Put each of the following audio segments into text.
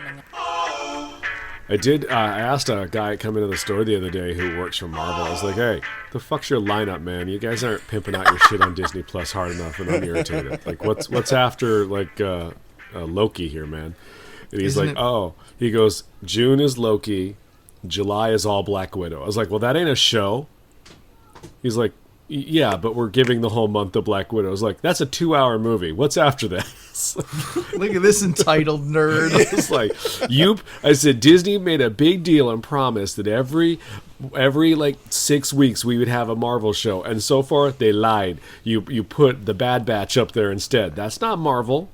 coming up. I did. I asked a guy coming to the store the other day who works for Marvel. I was like, "Hey, the fuck's your lineup, man? You guys aren't pimping out your shit on Disney Plus hard enough, and I'm irritated. Like, what's after Loki here, man?" And he's Isn't like, it- "Oh," he goes, "June is Loki, July is all Black Widow." I was like, "Well, that ain't a show." He's like, "Yeah, but we're giving the whole month to Black Widow." I was like, "That's a 2-hour movie. What's after that?" Look at this entitled nerd. It's like I said, Disney made a big deal and promised that every like 6 weeks we would have a Marvel show, and so far they lied. You put the Bad Batch up there instead. That's not Marvel.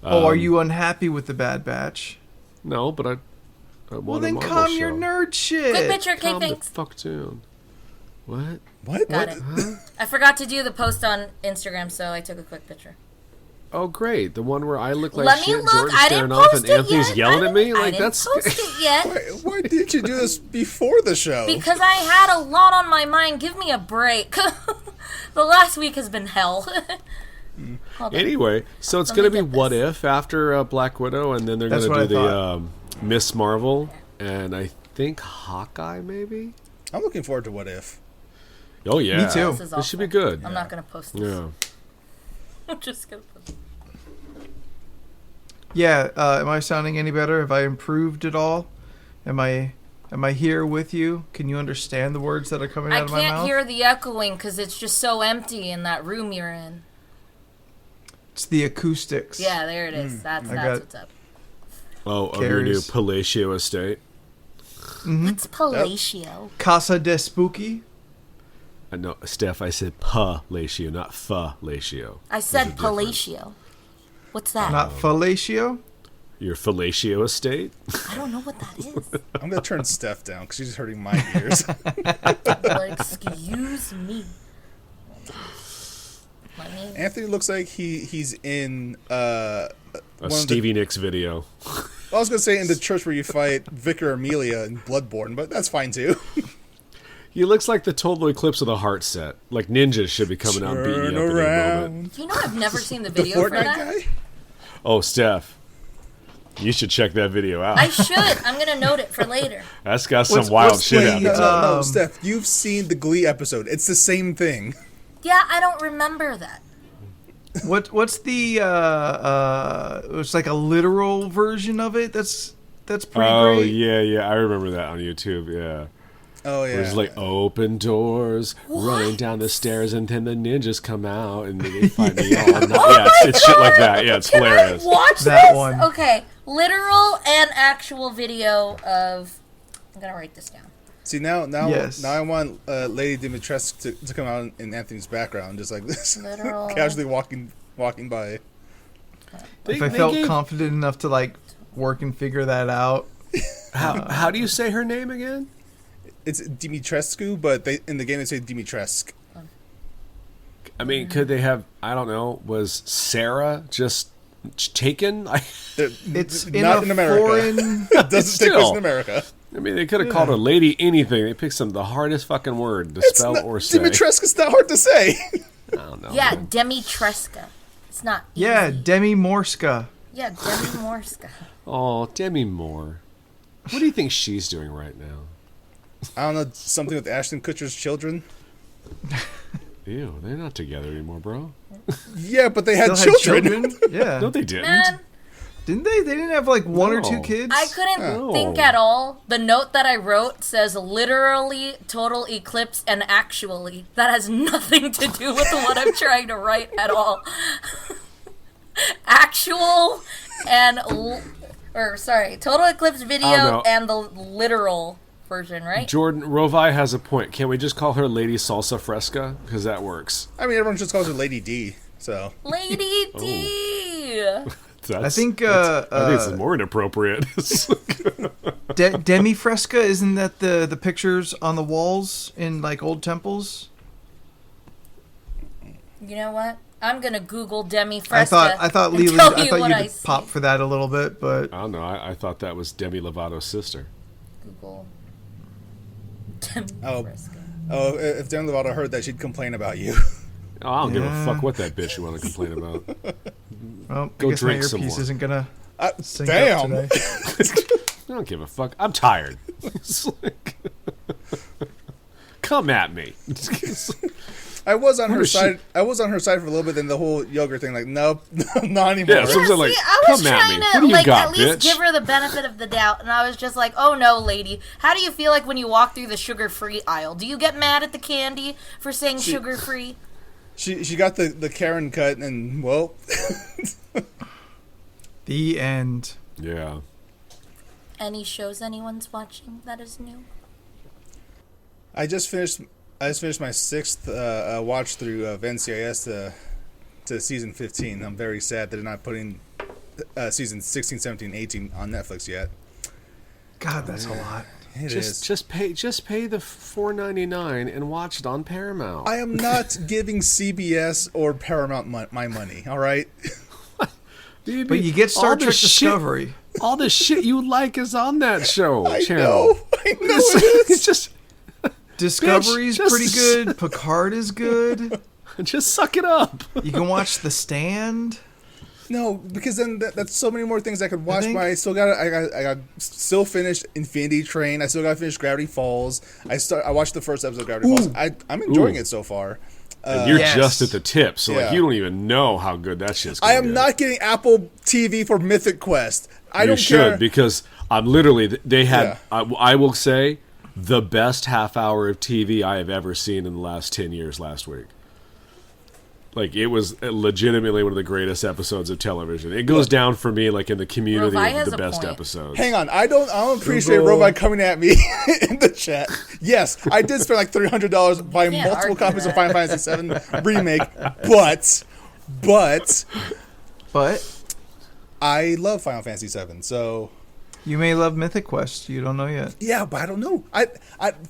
Are you unhappy with the Bad Batch? No, but I Well, want a then Marvel calm show. your nerd shit. Quick picture, okay, Calm the thanks. fuck down. What? What? Got it. I forgot to do the post on Instagram, so I took a quick picture. Oh, great! The one where I look like Let me shit, look. Jordan's I staring didn't off, post and it Anthony's yet. yelling at me. I Like didn't that's post it yet Why didn't you do this before the show? because I had a lot on my mind. Give me a break. The last week has been hell. Hold on. Anyway, so it's Let going me to be get What this. If after Black Widow, and then they're going That's to what do I the Miss Marvel, and I think Hawkeye, maybe? I'm looking forward to What If. Oh, yeah. Me too. This is This should be awful. good. I'm not going to post this. Yeah. I'm just going to post it. Yeah, am I sounding any better? Have I improved at all? Am I here with you? Can you understand the words that are coming I out of my can't mouth? hear the echoing because it's just so empty in that room you're in. It's the acoustics. Yeah, there it is. That's got- what's up. Oh, of your new Carries. Palatial estate. What's Palatio? Casa de Spooky. No, Steph, I said Palatial, not Falatio. I said Palatio. What's that? Not fellatio. Your Falatio estate? I don't know what that is. I'm going to turn Steph down because she's hurting my ears. Like, excuse me. Let me. Anthony looks like he's in A one Stevie Nicks video. I was going to say in the church where you fight Vicar Amelia in Bloodborne, but that's fine too. He looks like the Total Eclipse of the Heart set. Like ninjas should be coming out and beating you up at any moment. You know, I've never seen the The video for Fortnite that. guy? Oh, Steph, you should check that video out. I should. I'm gonna note it for later. That's got some What's- wild what's shit the, happening. No, Steph, you've seen the Glee episode. It's the same thing. Yeah, I don't remember that. What's the it's like a literal version of it. That's pretty Oh, great. yeah. I remember that on YouTube, yeah. Oh, yeah. There's like open doors, running down the stairs, and then the ninjas come out and they fight me all night. Yeah, it's shit like that. Yeah, it's Can hilarious. I watch That this? one. Okay, literal and actual video of. I'm gonna write this down. See, now Yes. I want Lady Dimitrescu to come out in Anthony's background, just like this. Literal. Casually walking by. If I felt confident enough to like work and figure that out. How do you say her name again? It's Dimitrescu, but in the game they say Dimitrescu. I mean, could they have, I don't know, was Sarah just taken? It's Not in America. foreign. It doesn't take place Still. in America. I mean, they could have called her Lady anything. They picked some the hardest fucking word to spell or say. Dimitrescu's not hard to say. I don't know. Yeah, man. Demitreska. It's not. Yeah, easy. Demi Morska. Yeah, Demi Morska. Oh, Demi Moore. What do you think she's doing right now? I don't know, something with Ashton Kutcher's children. Ew, they're not together anymore, bro. Yeah, but they had Still had children. Yeah. No, they didn't. Man, Didn't they? They didn't have like one or No. two kids. I couldn't Oh. think at all. The note that I wrote says literally, total eclipse, and actually. That has nothing to do with what I'm trying to write at all. Actual and total eclipse Oh, video no. and the literal version, right? Jordan Rovi has a point. Can't we just call her Lady Salsa Fresca? Because that works. I mean, everyone just calls her Lady D. So Lady D. I think I think this is more inappropriate. Demi Fresca, isn't that the pictures on the walls in like old temples? You know what? I'm gonna Google Demi Fresca. I thought and Lily, tell I you thought what you'd I see. pop for that a little bit, but I don't know. I thought that was Demi Lovato's sister. Google Demi Oh. Fresca. if Demi Lovato heard that, she'd complain about you. Oh, I don't give a Yeah. fuck what that bitch you want to complain about. well, Go I guess my drink some earpiece more. isn't gonna Sync up Damn. today. I don't give a fuck. I'm tired. It's like, come at me. I was on her is she- side. I was on her side for a little bit. Then the whole yogurt thing, like, nope, not anymore. Yeah, so I'm like, See, I was come at trying me. to What do you like got, at least bitch? give her the benefit of the doubt, and I was just like, "Oh no, lady, how do you feel like when you walk through the sugar-free aisle? Do you get mad at the candy for saying sugar-free?" She got the Karen cut, and well, The end. Yeah. Any shows anyone's watching that is new? I just finished my 6th watch through of NCIS to season 15. I'm very sad that they're not putting season 16, 17, 18 on Netflix yet. God, that's a lot. It is. Just pay the $4.99 and watch it on Paramount. I am not giving CBS or Paramount my money. All right. Dude, But you get Star all the Trek shit- Discovery. All the shit you like is on that show I channel. know it is. It's just Discovery's Bitch, pretty just- good. Picard is good. just suck it up. You can watch The Stand. No, because then that's so many more things I could watch. think- But I still got still finished Infinity Train. I still got to finish Gravity Falls. I watched the first episode of Gravity Falls. I'm enjoying Ooh. it so far. And you're Yes. just at the tip, so Yeah. like you don't even know how good that shit's gonna I am get. not getting Apple TV for Mythic Quest. I You don't should care. because I'm literally they had. Yeah. I will say the best half hour of TV I have ever seen in the last 10 years. Last week, like it was legitimately one of the greatest episodes of television. It goes down for me like in the community Rovi of has the a best point. episodes. Hang on, I don't appreciate Google. Rovi coming at me in the chat. Yes, I did spend like $300 buying Can't multiple argue copies of that. Final Fantasy VII remake, but But I love Final Fantasy VII, so you may love Mythic Quest. You don't know yet. yeah, but I don't know. I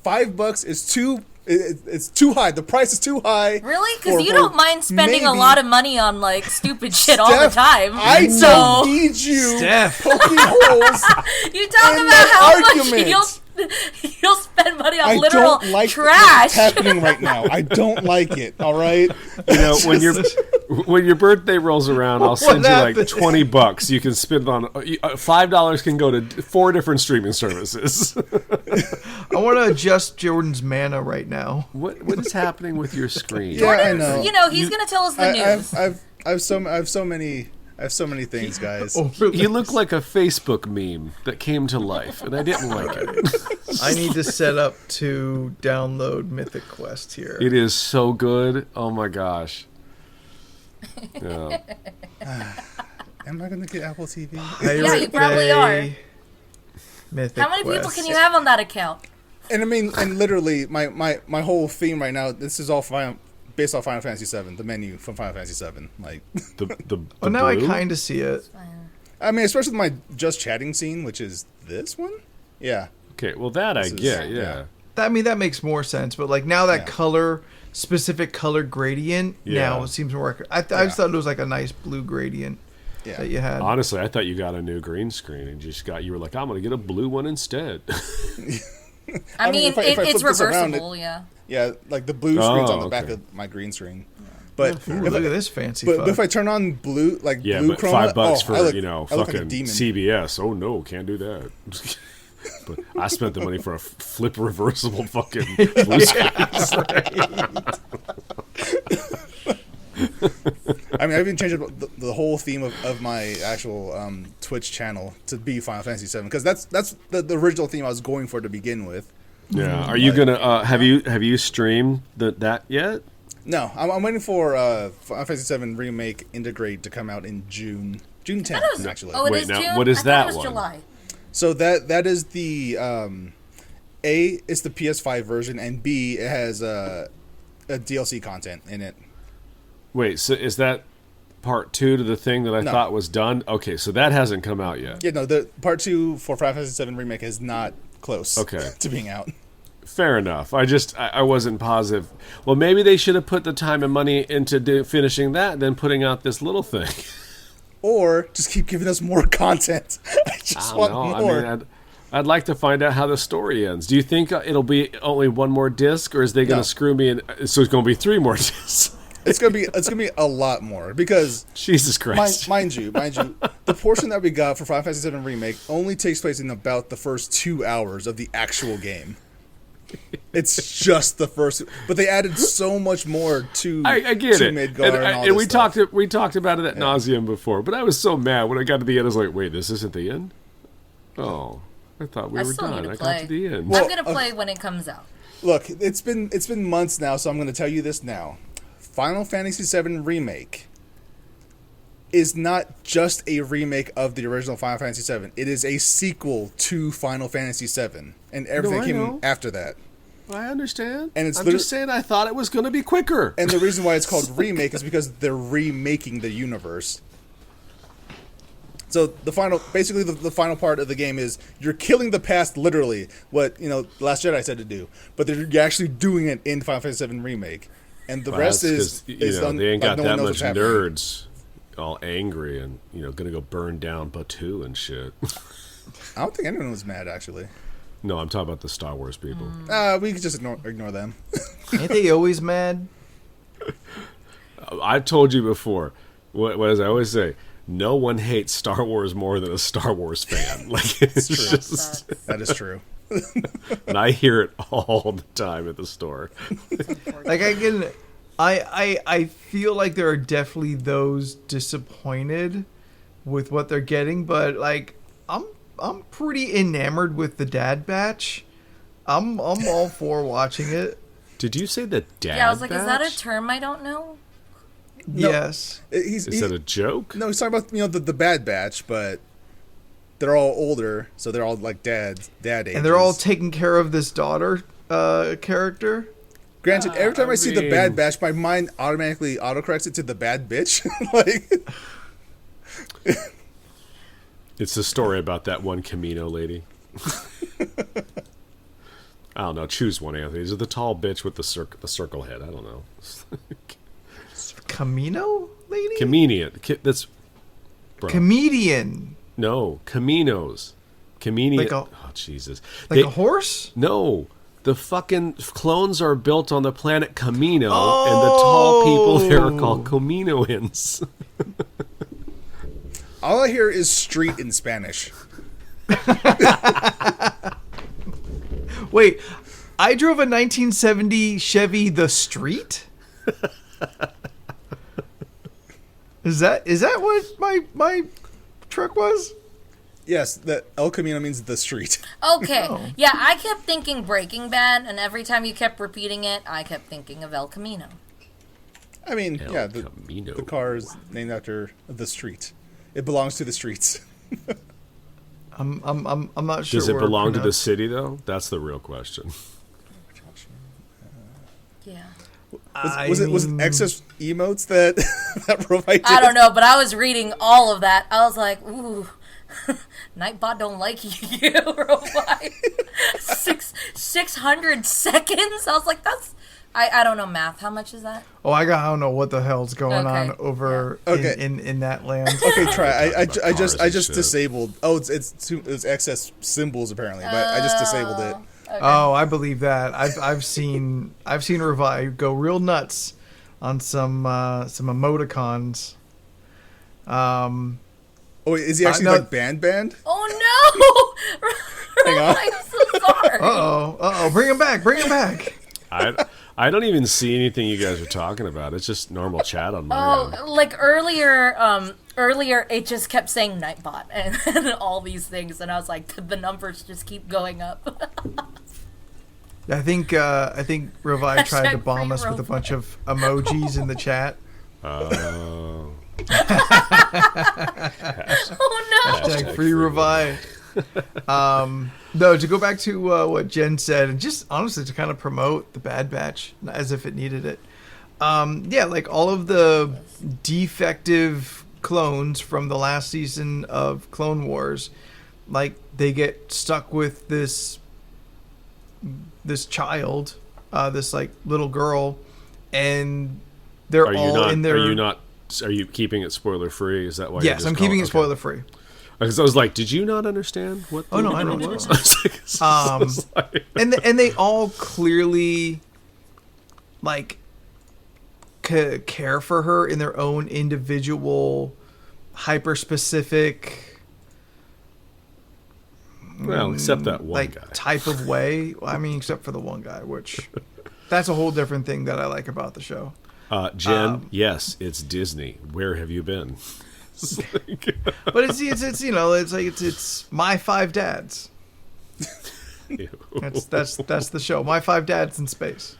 $5 is too. It's too high. The price is too high. Really? for- Because you for don't mind spending a maybe- lot of money on like stupid shit all the Steph, time. I so don't need you Steph. poking holes. you talk in about that how argument. much you'll spend money on I literal don't like trash. what's happening right now. I don't like it. All right. You know, when your birthday rolls around, I'll send you like happened? $20. You can spend it on $5 can go to 4 different streaming services. I want to adjust Jordan's mana right now. What is happening with your screen? Yeah, I know. You know, he's gonna tell us the news. I have so many things, guys. You look like a Facebook meme that came to life, and I didn't like it. I need to set up to download Mythic Quest here. It is so good. Oh my gosh. Yeah. Am I gonna get Apple TV? Pirate you probably Bay, are. Mythic How many people Quest. can you have on that account? And I mean, and literally, my whole theme right now. This is all based off Final Fantasy VII. The menu from Final Fantasy VII. Like, The Oh, now I blue? kind of see it. I mean, especially with my just chatting scene, which is this one. Yeah. Okay, well that I This is- get, yeah. yeah. I mean, that makes more sense. But like now that Yeah. specific color gradient, Yeah. now it seems more. I just thought it was like a nice blue gradient Yeah. that you had. Honestly, I thought you got a new green screen and you were like, I'm gonna get a blue one instead. I mean, if I it's flip this around, reversible, yeah. Yeah, like the blue screen's on the back okay. of my green screen. But Ooh, if look I, at this fancy. but fuck. if I turn on blue, like Yeah, blue but chroma, $5 I for look, I I look like a fucking demon. CBS. Oh no, can't do that. But I spent the money for a flip reversible fucking blue screen. I mean, I've even changed the whole theme of my actual Twitch channel to be Final Fantasy VII because that's the original theme I was going for to begin with. Yeah. Are you gonna have you streamed that yet? No, I'm waiting for Final Fantasy VII Remake Integrate to come out in June 10th, actually. Oh, it Wait, is now, June? what is I thought that it was one? July. So that is the it's the PS5 version, and B, it has a DLC content in it. Wait, so is that part 2 to the thing that I No. thought was done? Okay, so that hasn't come out yet. Yeah, no, the part 2 for Final Fantasy VII Remake is not close Okay. to being out. Fair enough. I wasn't positive. Well, maybe they should have put the time and money into finishing that than putting out this little thing. Or just keep giving us more content. I just I want don't know. more. I mean, I'd like to find out how the story ends. Do you think it'll be only one more disc, or is they going to No. screw me in? So it's going to be 3 more discs. it's gonna be a lot more because Jesus Christ. mind you, the portion that we got for Final Fantasy VII Remake only takes place in about the first 2 hours of the actual game. It's just the first, but they added so much more to I get it, Midgar and all and this we stuff. we talked about it at nauseum before. But I was so mad when I got to the end. I was like, "Wait, this isn't the end." Oh, I thought we I were still done. need to I play. got to the end. Well, I'm gonna play when it comes out. Look, it's been months now, so I'm going to tell you this now. Final Fantasy VII Remake is not just a remake of the original Final Fantasy VII. It is a sequel to Final Fantasy VII, and everything I came know. after that. I understand. And it's I'm liter- just saying I thought it was going to be quicker. And the reason why it's called remake is because they're remaking the universe. So the final final part of the game is you're killing the past, literally. What Last Jedi said to do, but you're actually doing it in Final Fantasy VII Remake, and the rest That's 'cause, is they ain't got no one that knows much what's happening. nerds all angry and going to go burn down Batu and shit. I don't think anyone was mad actually. No, I'm talking about the Star Wars people. We could just ignore them. Ain't they always mad? I've told you before. What as I always say, no one hates Star Wars more than a Star Wars fan. Like it's true. just, That is true. and I hear it all the time at the store. Like I feel like there are definitely those disappointed with what they're getting, but like I'm pretty enamored with the Dad Batch. I'm all for watching it. Did you say the dad? Yeah, I was like, is that a batch? term I don't know? No. Yes. Is that a joke? No, he's talking about the Bad Batch, but they're all older, so they're all like dad ages. And they're all taking care of this daughter character. Granted, every time I see the Bad mean- Batch, my mind automatically autocorrects it to the Bad Bitch. Like, It's the story about that one Camino lady. I don't know. Choose one, Anthony. Is it the tall bitch with the circle head? I don't know. Camino lady? Comedian. That's bro. Comedian. No, Caminos. Comedian. Like a- Oh Jesus. Like a horse? No. The fucking clones are built on the planet Camino, and the tall people there are called Caminoans. all I hear is street in Spanish. Wait, I drove a 1970 Chevy The Street? Is that what my truck was? Yes, that El Camino means the street. Okay. Oh. Yeah, I kept thinking Breaking Bad, and every time you kept repeating it, I kept thinking of El Camino. I mean, El yeah, Camino. the car is named after the street. It belongs to the streets. I'm not sure. Does it where belong to the pronounced- city, though? That's the real question. Yeah. Was it excess emotes that that Rovi did? I don't know, but I was reading all of that. I was like, ooh, Nightbot don't like you, Rovi. 600 seconds? I was like, that's... I don't know math. How much is that? Oh, I don't know what the hell's going Okay, on over yeah. Okay. in that land. Okay, try. I Cars and just shit. disabled. Oh, it's excess symbols apparently, but I just disabled it. Okay. Oh, I believe that. I've seen Revive go real nuts on some emoticons. Oh, wait, is he actually no. like band? Oh, no! Hang on. I'm so sorry. Uh-oh, bring him back. I don't even see anything you guys are talking about. It's just normal chat on my end. Oh, like earlier it just kept saying Nightbot and all these things, and I was like, the numbers just keep going up. I think Revive tried to bomb us with a Revive. bunch of emojis in the chat. Oh. Oh no! Hashtag free Revive. No, to go back to what Jen said, and just honestly to kind of promote the Bad Batch as if it needed it. Yeah, like all of the defective clones from the last season of Clone Wars, like they get stuck with this child, this like little girl, and they're all in their. Are you keeping it spoiler free? Is that why? Yes, I'm keeping it spoiler free. Because I was like, did you not understand what? Oh, no, I know. was? I was like, And they all clearly like care for her in their own individual, hyper-specific, Well, except that one like guy. type of way. Well, I mean, except for the one guy, which that's a whole different thing that I like about the show. Jen, yes, it's Disney. Where have you been? But it's you know, it's My Five Dads. That's the show. My Five Dads in Space.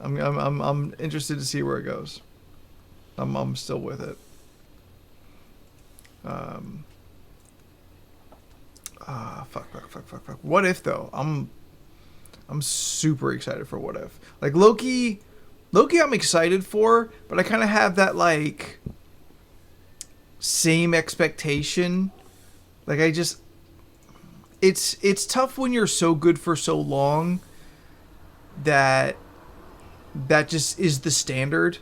I'm interested to see where it goes. I'm still with it. Fuck. What If though? I'm super excited for What If. Like Loki I'm excited for, but I kind of have that like same expectation. Like it's tough when you're so good for so long that just is the standard.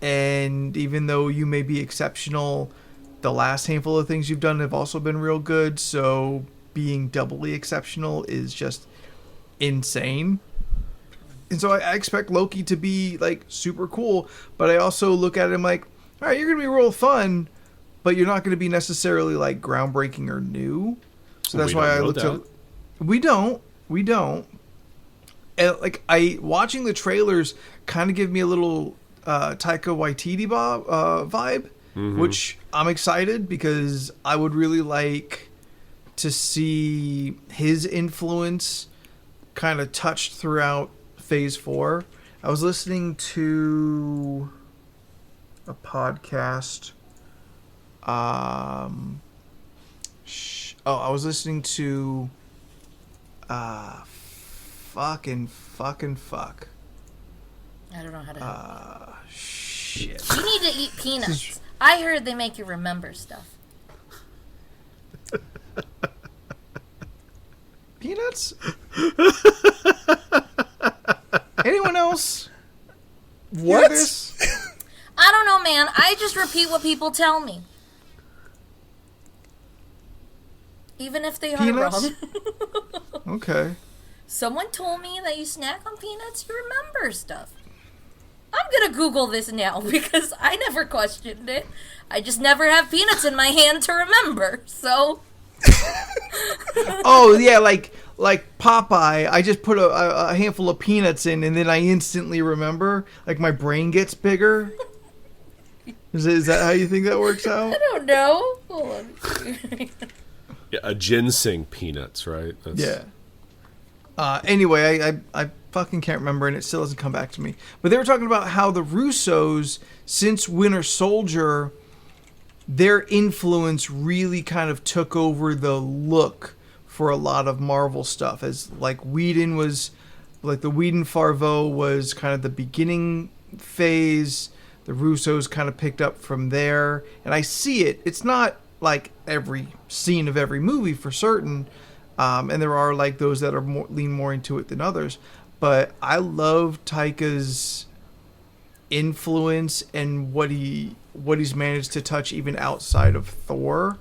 And even though you may be exceptional, the last handful of things you've done have also been real good. So being doubly exceptional is just insane. And so I expect Loki to be like super cool, but I also look at him like, all right, you're going to be real fun, but you're not going to be necessarily like groundbreaking or new. So that's why I look to. We don't. And like watching the trailers kind of give me a little Taika Waititi vibe, which I'm excited because I would really like to see his influence kind of touched throughout Phase 4. I was listening to a podcast. I was listening to fucking fuck. I don't know how to. Shit. You need to eat peanuts. I heard they make you remember stuff. Peanuts? Anyone else? What? Hear this? I don't know, man. I just repeat what people tell me. Even if they are Peanuts? wrong. Okay. Someone told me that you snack on peanuts, you remember stuff. I'm gonna Google this now because I never questioned it. I just never have peanuts in my hand to remember, so... Oh, yeah, like Popeye, I just put a handful of peanuts in and then I instantly remember. Like my brain gets bigger. Is that how you think that works out? I don't know. Hold on. Yeah, a ginseng peanuts, right? Yeah. Anyway, I fucking can't remember, and it still doesn't come back to me. But they were talking about how the Russos, since Winter Soldier, their influence really kind of took over the look for a lot of Marvel stuff. As like Whedon was, like the Whedon-Favreau was kind of the beginning phase. The Russos kind of picked up from there, and I see it. It's not like every scene of every movie for certain. And there are like those that are lean more into it than others, but I love Taika's influence and what he's managed to touch even outside of Thor.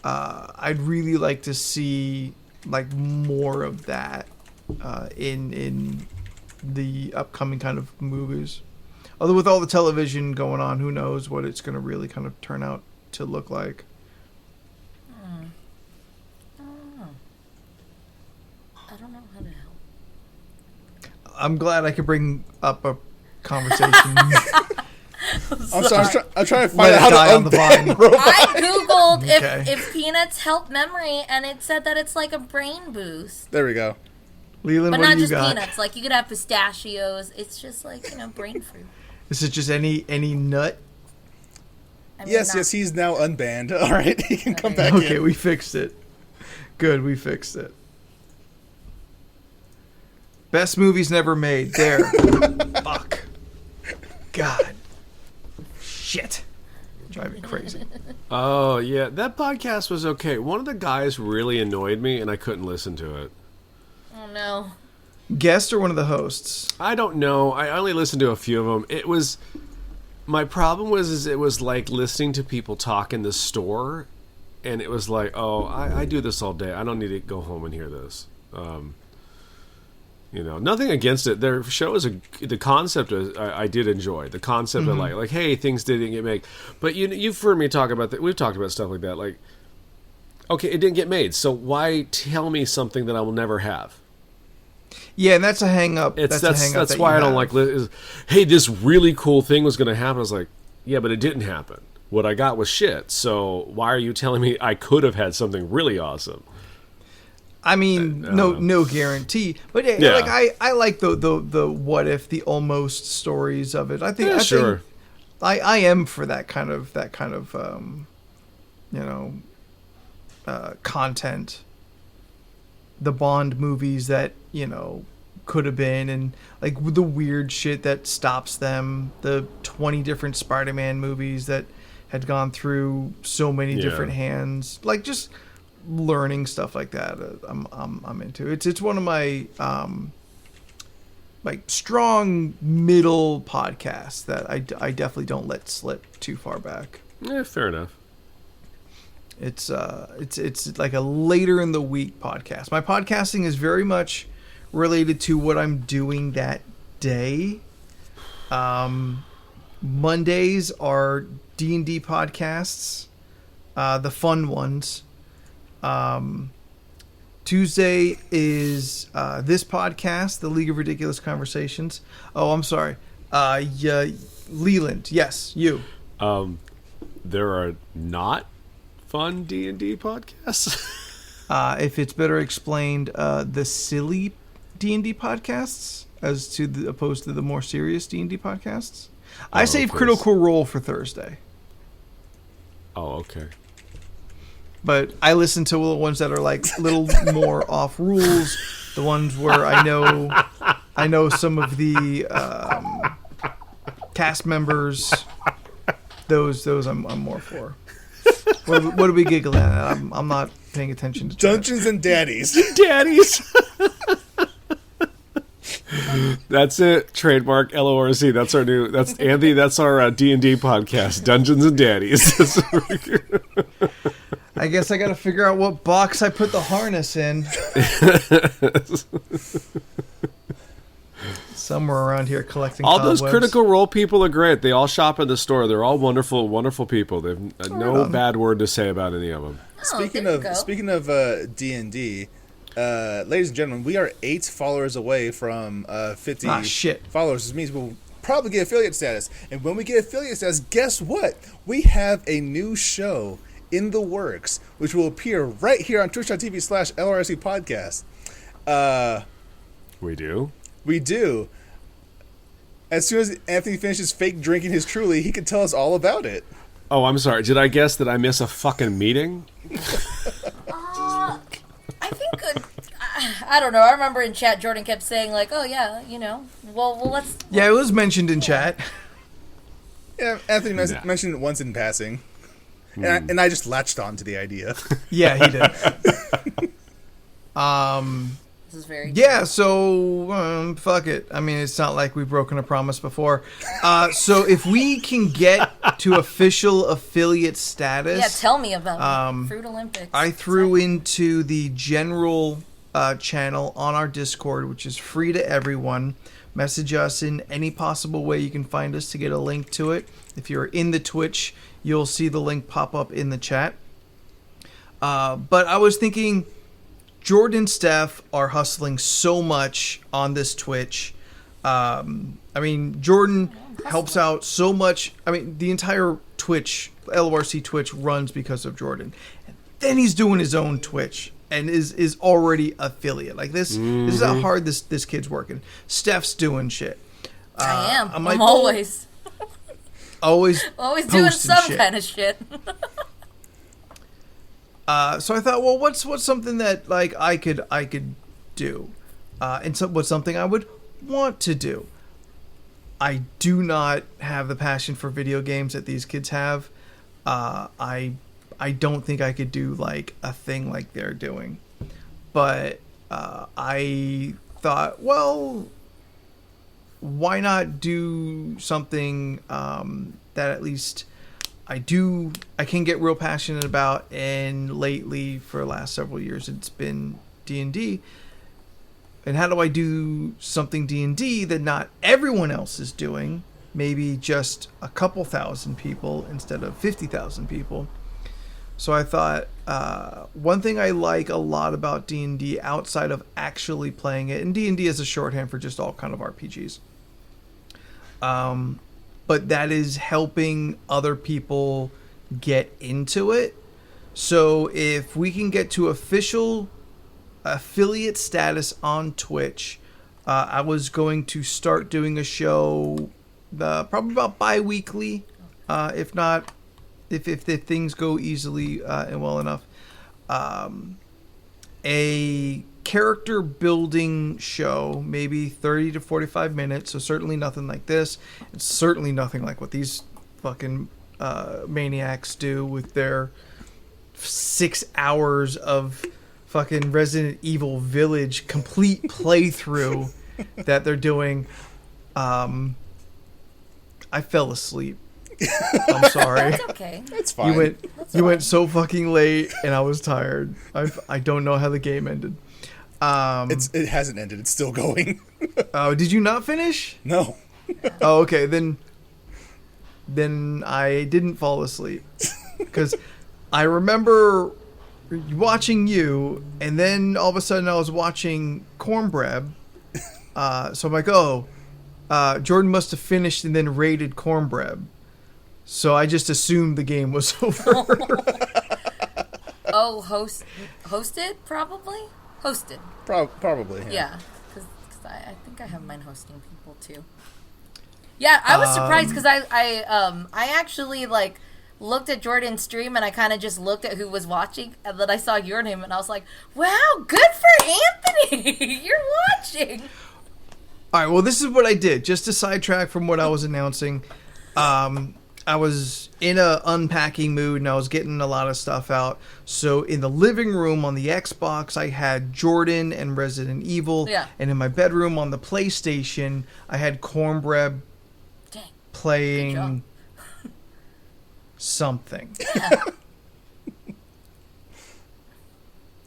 I'd really like to see like more of that in the upcoming kind of movies. Although with all the television going on, who knows what it's going to really kind of turn out to look like. I don't know how to help. I'm glad I could bring up a conversation. I'm sorry. I'm trying to Let find it out how die to on the unban vine. robot. I googled Okay. if peanuts help memory, and it said that it's like a brain boost. There we go. Leland, But what not do you just got? peanuts. Like, you could have pistachios. It's just like, brain fruit. Is it just any nut? I mean, Yes, not- he's now unbanned. All right, he can come Okay. back Okay, in. we fixed it. Good, we fixed it. Best movies never made. There. Fuck. God. Shit. Drive me crazy. Oh, yeah. That podcast was okay. One of the guys really annoyed me, and I couldn't listen to it. Oh, no. Guest or one of the hosts? I don't know. I only listened to a few of them. It was... My problem was it was like listening to people talk in the store, and it was like, oh, I do this all day. I don't need to go home and hear this. You know, nothing against it. Their show is the concept is, I did enjoy the concept of like hey, things didn't get made, but you've heard me talk about that. We've talked about stuff like that. Like, okay, it didn't get made, so why tell me something that I will never have? Yeah, and that's a hang up. That's why I don't like. Hey, this really cool thing was going to happen. I was like, yeah, but it didn't happen. What I got was shit. So why are you telling me I could have had something really awesome? I mean, no guarantee, but yeah. Like I like the what if, the almost stories of it. I think I am for that kind of content. The Bond movies that could have been, and like the weird shit that stops them. The 20 different Spider-Man movies that had gone through so many different hands. Like just learning stuff like that, I'm into. It's one of my like strong middle podcasts that I definitely don't let slip too far back. Yeah, fair enough. It's like a later in the week podcast. My podcasting is very much related to what I'm doing that day. Mondays are D&D podcasts, the fun ones. Tuesday is this podcast, the League of Ridiculous Conversations. Oh, I'm sorry. Leland, yes, you. There are not fun D&D podcasts. If it's better explained, the silly D&D podcasts as to opposed to the more serious D&D podcasts. I saved Critical Role for Thursday. Oh, okay. But I listen to the ones that are like a little more off rules. The ones where I know some of the cast members. Those I'm more for. What are we giggling at? I'm not paying attention to Dungeons and Daddies. That's it. Trademark LoRC. That's our new. That's Andy. That's our D&D podcast. Dungeons and Daddies. I guess I got to figure out what box I put the harness in. Somewhere around here collecting all cobwebs. those Critical Role people are great. They all shop in the store. They're all wonderful, wonderful people. They've no bad word to say about any of them. Speaking of D&D, ladies and gentlemen, we are 8 followers away from 50 followers. This means we'll probably get affiliate status. And when we get affiliate status, guess what? We have a new show in the works, which will appear right here on twitch.tv/LRC podcast. We do? We do. As soon as Anthony finishes fake drinking his Truly, he can tell us all about it. Oh, I'm sorry. Did I guess that I miss a fucking meeting? I think... I don't know. I remember in chat Jordan kept saying, like, oh, yeah, well, let's... Yeah, it was mentioned in chat. Yeah, Anthony mentioned it once in passing. And I just latched on to the idea. Yeah, he did. This is very so fuck it. I mean, it's not like we've broken a promise before. So if we can get to official affiliate status... Yeah, tell me about Fruit Olympics. I threw into the general channel on our Discord, which is free to everyone. Message us in any possible way you can find us to get a link to it. If you're in the Twitch, you'll see the link pop up in the chat. But I was thinking, Jordan and Steph are hustling so much on this Twitch. I mean, Jordan helps out so much. I mean, the entire Twitch, LORC Twitch, runs because of Jordan. And then he's doing his own Twitch and is already affiliate. Like this is how hard this kid's working. Steph's doing shit. I am. I'm like, always doing some shit. kind of shit. So I thought, well, what's something that like I could do, and what's something I would want to do. I do not have the passion for video games that these kids have. I don't think I could do like a thing like they're doing, but I thought, well, why not do something that at least I can get real passionate about, and lately for the last several years it's been D&D. and how do I do something D&D that not everyone else is doing? Maybe just a couple thousand people instead of 50,000 people. So I thought one thing I like a lot about D&D outside of actually playing it, and D&D is a shorthand for just all kind of RPGs, but that is helping other people get into it. So if we can get to official affiliate status on Twitch, I was going to start doing a show probably about bi-weekly, if not, if things go easily and well enough. A character building show, maybe 30 to 45 minutes, so certainly nothing like this. It's certainly nothing like what these fucking maniacs do with their 6 hours of fucking Resident Evil Village complete playthrough that they're doing. I fell asleep. I'm sorry. That's okay. It's fine. You went so fucking late, and I was tired. I don't know how the game ended. It hasn't ended. It's still going. Oh, did you not finish? No. Oh, okay. Then I didn't fall asleep because I remember watching you, and then all of a sudden I was watching Cornbread. So I'm like, Jordan must have finished and then raided Cornbread. So I just assumed the game was over. Hosted? Probably? Hosted. Probably. Yeah. Because I think I have mine hosting people, too. Yeah, I was surprised because I actually, like, looked at Jordan's stream and I kind of just looked at who was watching, and then I saw your name and I was like, wow, good for Anthony! You're watching! Alright, well, this is what I did. Just to sidetrack from what I was announcing, I was in a unpacking mood and I was getting a lot of stuff out. So in the living room on the Xbox, I had Jordan and Resident Evil. Yeah. And in my bedroom on the PlayStation, I had Cornbread playing something. Yeah.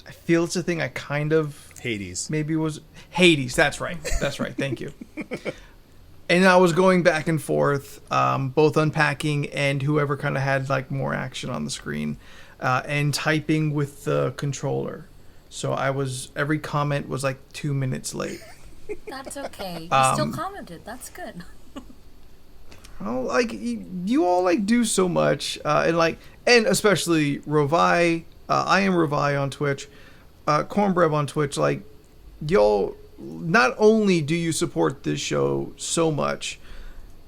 I feel it's a thing I kind of... Hades. Maybe was... Hades, that's right. That's right, thank you. And I was going back and forth, both unpacking and whoever kind of had like more action on the screen, and typing with the controller. So every comment was like 2 minutes late. That's okay. You still commented. That's good. Oh, like you all like do so much, and especially Rovai. I am Rovai on Twitch, Cornbread on Twitch. Like y'all, not only do you support this show so much,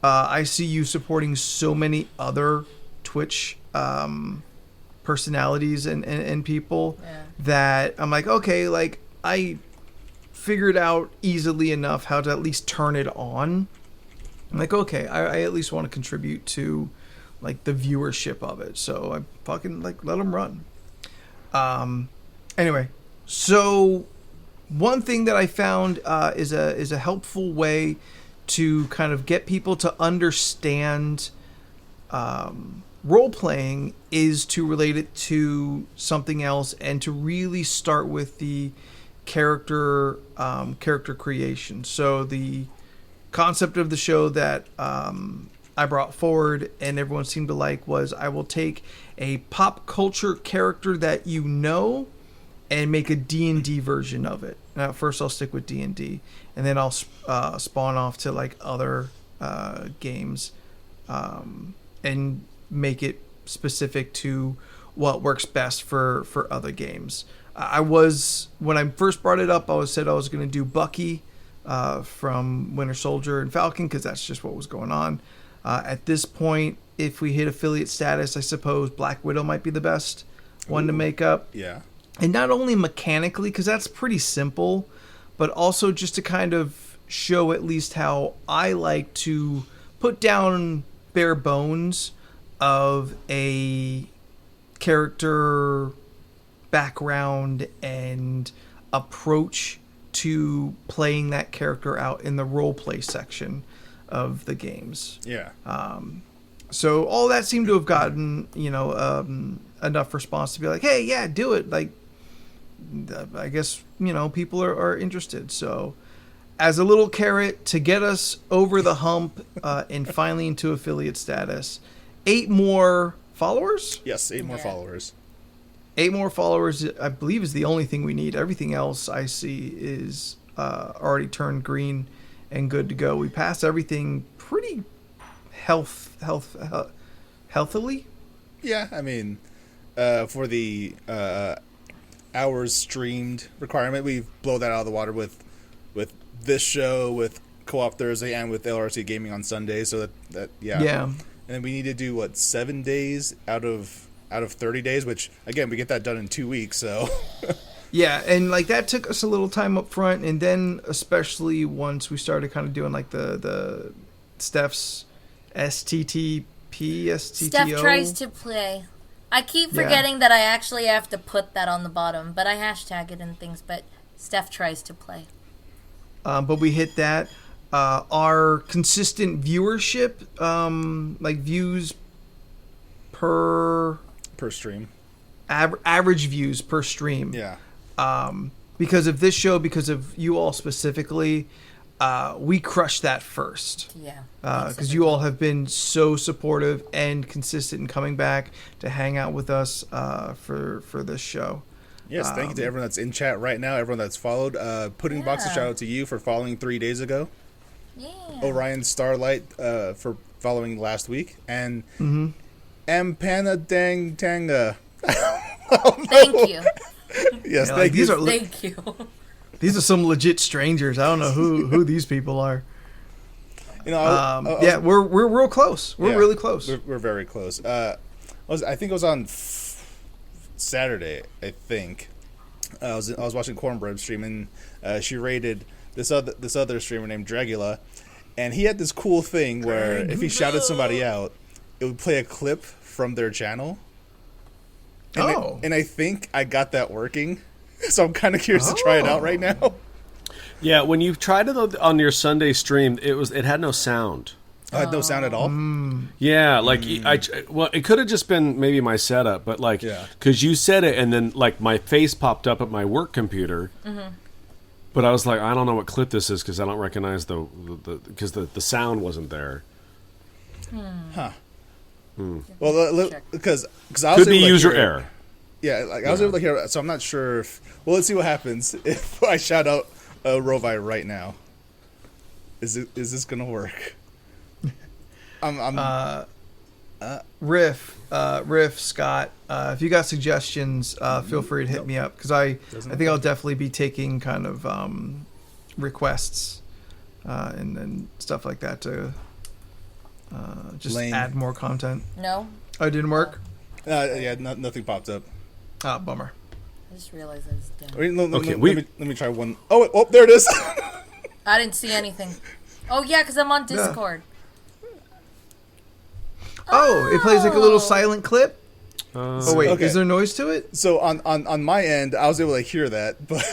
I see you supporting so many other Twitch personalities and people that I'm like, okay, like I figured out easily enough how to at least turn it on. I'm like, okay, I at least want to contribute to like the viewership of it, so I fucking like let them run. Anyway, so one thing that I found is a helpful way to kind of get people to understand role playing is to relate it to something else and to really start with the character creation. So the concept of the show that I brought forward and everyone seemed to like was I will take a pop culture character that you know and make a D&D version of it. Now, first I'll stick with D&D, and then I'll spawn off to like other games and make it specific to what works best for other games. When I first brought it up, I said I was going to do Bucky from Winter Soldier and Falcon because that's just what was going on. At this point, if we hit affiliate status, I suppose Black Widow might be the best one to make up. Yeah. And not only mechanically, because that's pretty simple, but also just to kind of show at least how I like to put down bare bones of a character background and approach to playing that character out in the role play section of the games. Yeah. So all that seemed to have gotten, enough response to be like, hey, yeah, do it. Like, I guess people are interested. So, as a little carrot to get us over the hump and finally into affiliate status, 8 more followers. Yes, 8 more followers. 8 more followers, I believe, is the only thing we need. Everything else I see is already turned green and good to go. We passed everything pretty healthily. Yeah, I mean, for the hours streamed requirement, we blow that out of the water with this show, with Co-op Thursday, and with LRC Gaming on Sunday. So that yeah. And then we need to do 7 days out of 30 days, which again we get that done in 2 weeks. So yeah, and like that took us a little time up front, and then especially once we started kind of doing like the Steph's STTP, STTO. Steph tries to play. I keep forgetting that I actually have to put that on the bottom, but I hashtag it and things, but Steph tries to play. But we hit that. Our consistent viewership, like views per stream. Average views per stream. Yeah. Because of this show, because of you all specifically, we crushed that first. Yeah. Because you all have been so supportive and consistent in coming back to hang out with us for this show. Yes, thank you to everyone that's in chat right now, everyone that's followed. Pudding Box, a shout out to you for following 3 days ago. Yeah. Orion Starlight for following last week. And Ampana Dang Tanga. Thank you. Yes, thank you. Thank you. These are some legit strangers. I don't know who these people are. We're real close. We're really close. We're very close. I think it was on Saturday. I think I was watching Cornbread stream, and she rated this other streamer named Dragula, and he had this cool thing where if he shouted somebody out, it would play a clip from their channel. And I think I got that working, so I'm kind of curious to try it out right now. Yeah, when you tried it on your Sunday stream, it had no sound. I had no sound at all. Yeah, like it could have just been maybe my setup, but like because you said it, and then like my face popped up at my work computer. But I was like, I don't know what clip this is because I don't recognize because the sound wasn't there. Huh. Well, because I was could be user error. Yeah, like I was able to hear, so I'm not sure if. Well, let's see what happens if I shout out Rovi right now. Is this gonna work? Riff, Scott. If you got suggestions, feel free to hit me up because I think I'll definitely be taking kind of requests and stuff like that to just add more content. No. Oh, it didn't work? Nothing popped up. Ah, bummer. I just realized I was down. Let me try one. Oh, there it is. I didn't see anything. Oh, yeah, because I'm on Discord. Oh, it plays like a little silent clip? Okay. Is there noise to it? So on my end, I was able to hear that, but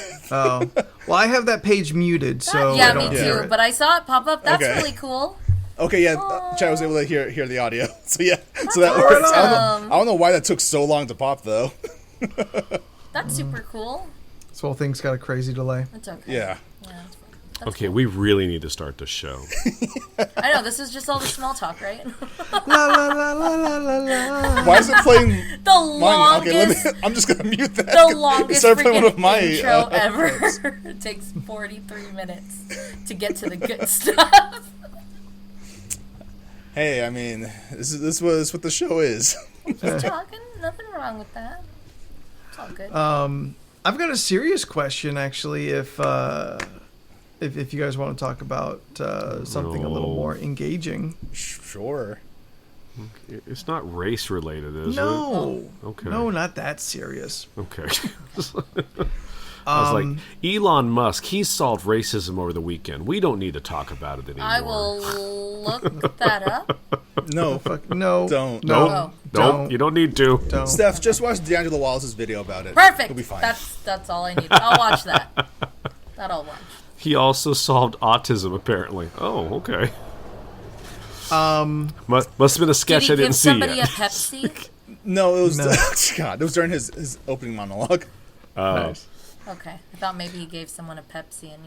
well, I have that page muted, so yeah, I don't me hear too. it. But I saw it pop up. That's Okay. really cool. Okay, yeah, Chad was able to hear the audio. So yeah, so that works. I don't know why that took so long to pop though. That's super cool. This whole thing's got a crazy delay. It's okay. Yeah. Yeah, that's fine. That's Okay, we really need to start the show. I know, this is just all the small talk, right? La la la la la la la. Why is it playing The mine? Okay, longest, I'm just gonna mute that. the longest Start playing one of freaking my intro ever. It takes 43 minutes to get to the good stuff. Hey, I mean, this was what the show is. Just talking, nothing wrong with that. It's all good. I've got a serious question, actually. If you guys want to talk about something a little more engaging. Sure. It's not race related, is it? No. Okay. No, not that serious. Okay. I was like, Elon Musk, he solved racism over the weekend. We don't need to talk about it anymore. I will look that up. No. No. Don't. No. Oh. Nope, you don't need to. Don't. Steph, just watch D'Angelo Wallace's video about it. Perfect. You'll be fine. That's all I need. I'll watch that. That I'll watch. He also solved autism, apparently. Oh, okay. Must have been a sketch I Did he didn't give see somebody yet. a Pepsi? No, it was No. God. It was during his opening monologue. Nice. Okay. I thought maybe he gave someone a Pepsi and,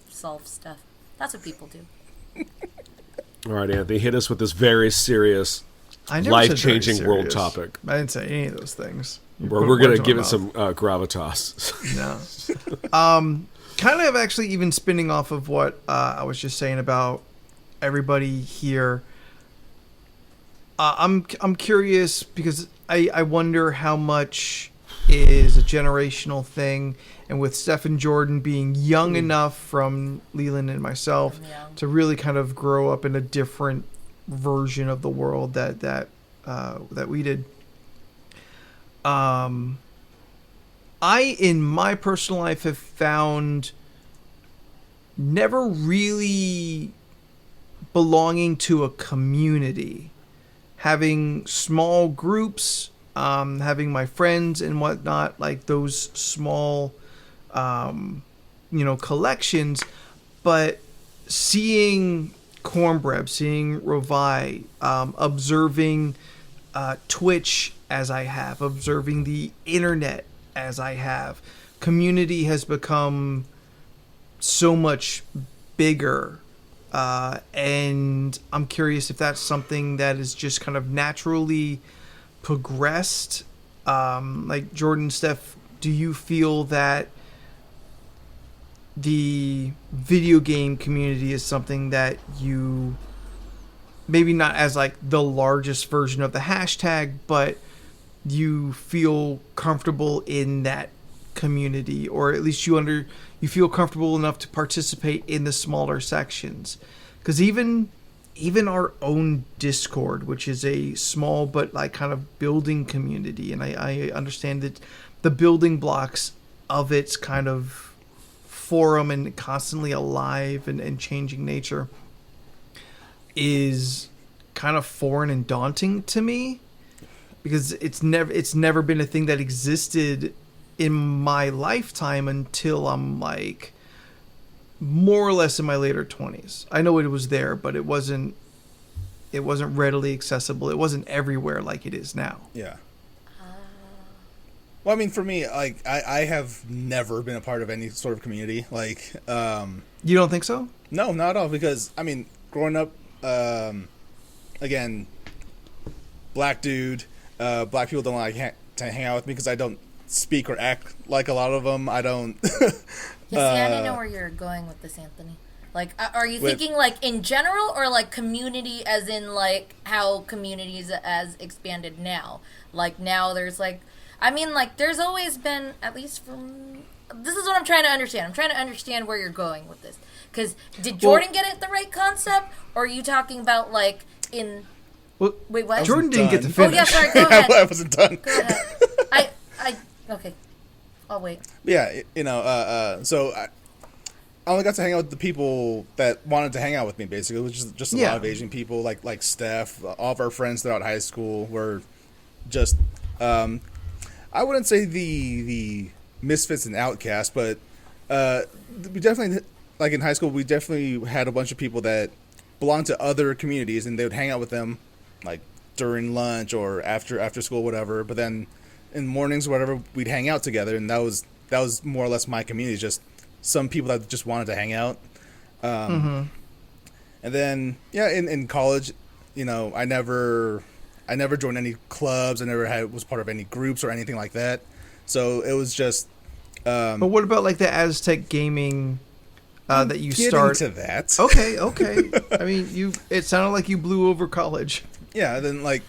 solve stuff. That's what people do. All right, Anthony, hit us with this very serious, I never said very life-changing world serious. topic. I didn't say any of those things. Where we're going to give it some gravitas. No. Kind of actually even spinning off of what I was just saying about everybody here. I'm curious because I wonder how much is a generational thing, and with Steph and Jordan being young enough from Leland and myself to really kind of grow up in a different version of the world that we did. I, in my personal life, have found never really belonging to a community. Having small groups, having my friends and whatnot, like those small, collections, but seeing Cornbread, seeing Rovai, observing Twitch as I have, observing the internet as I have, community has become so much bigger. And I'm curious if that's something that is just kind of naturally progressed. Like Jordan, Steph, do you feel that the video game community is something that you, maybe not as like the largest version of the hashtag, but you feel comfortable in that community, or at least you feel comfortable enough to participate in the smaller sections? Because even our own Discord, which is a small but like kind of building community, and I understand that the building blocks of its kind of forum and constantly alive and changing nature is kind of foreign and daunting to me, because it's never been a thing that existed in my lifetime until I'm like more or less in my later 20s. I know it was there, but it wasn't readily accessible. It wasn't everywhere like it is now. Yeah. Well, I mean, for me, like, I have never been a part of any sort of community. Like, you don't think so? No, not at all. Because, I mean, growing up, again, black dude, black people don't like to hang out with me because I don't speak or act like a lot of them. I don't. See, I didn't know where you're going with this, Anthony. Like, are you thinking, like, in general, or, like, community as in, like, how communities has expanded now? Like, now there's, like, I mean, like, there's always been, at least from, this is what I'm trying to understand. I'm trying to understand where you're going with this. Because did Jordan get it the right concept, or are you talking about, like, in... Well, wait, what? Jordan didn't get to finish. Oh, yeah, sorry, go ahead. I wasn't done. Go ahead. Okay. I'll wait. Yeah, so I only got to hang out with the people that wanted to hang out with me, basically, which is just a lot of Asian people, like Steph. All of our friends throughout high school were just, I wouldn't say the misfits and outcasts, but we definitely, like in high school, we definitely had a bunch of people that belonged to other communities, and they would hang out with them, like during lunch or after school, whatever. But then in mornings or whatever, we'd hang out together, and that was more or less my community, just some people that just wanted to hang out. And then in college, I never joined any clubs. I never was part of any groups or anything like that. So it was just. But what about like the Aztec gaming that you started? To that. Okay. I mean, it sounded like you blew over college. Yeah. Then like.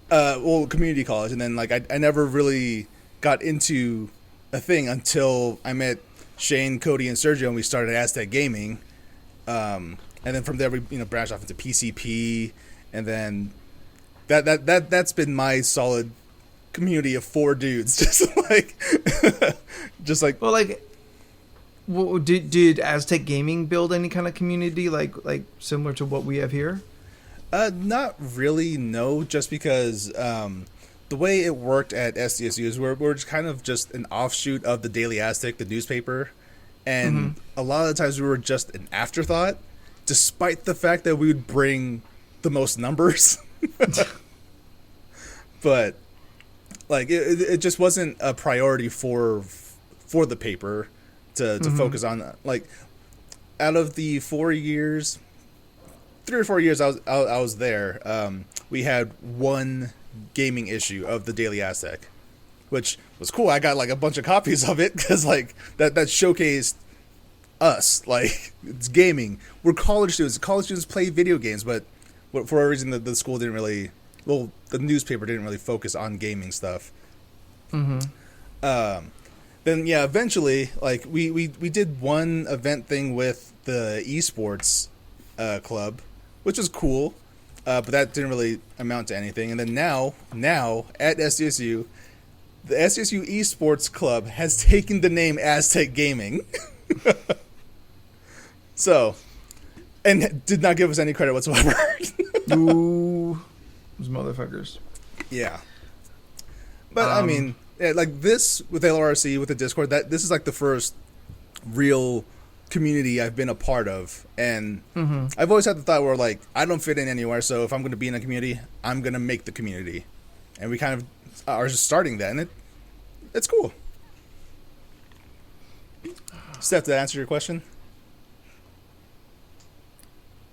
Community college, and then like I never really got into a thing until I met Shane, Cody, and Sergio, and we started Aztec Gaming, and then from there we branched off into PCP, and then that's been my solid community of 4 dudes, just like. Well, like, did Aztec Gaming build any kind of community like similar to what we have here? Not really, no, just because the way it worked at SDSU is we're just kind of just an offshoot of the Daily Aztec, the newspaper, and a lot of the times we were just an afterthought, despite the fact that we would bring the most numbers. But, like, it just wasn't a priority for for the paper to focus on, like, out of the 4 years, 3 or 4 years I was there, we had one gaming issue of the Daily Aztec, which was cool. I got like a bunch of copies of it because like that showcased us. Like, it's gaming. We're college students. College students play video games, but for a reason the school didn't really, well, the newspaper didn't really focus on gaming stuff. Then yeah, eventually, like we did one event thing with the esports club, which was cool, but that didn't really amount to anything. And then now at SDSU, the SDSU esports club has taken the name Aztec Gaming. So, and did not give us any credit whatsoever. Ooh, those motherfuckers. Yeah. But I mean, yeah, like this with LRC, with the Discord, this is like the first real community I've been a part of. And I've always had the thought where like, I don't fit in anywhere, so if I'm going to be in a community, I'm going to make the community. And we kind of are just starting that, and it's cool. Steph, did that answer your question?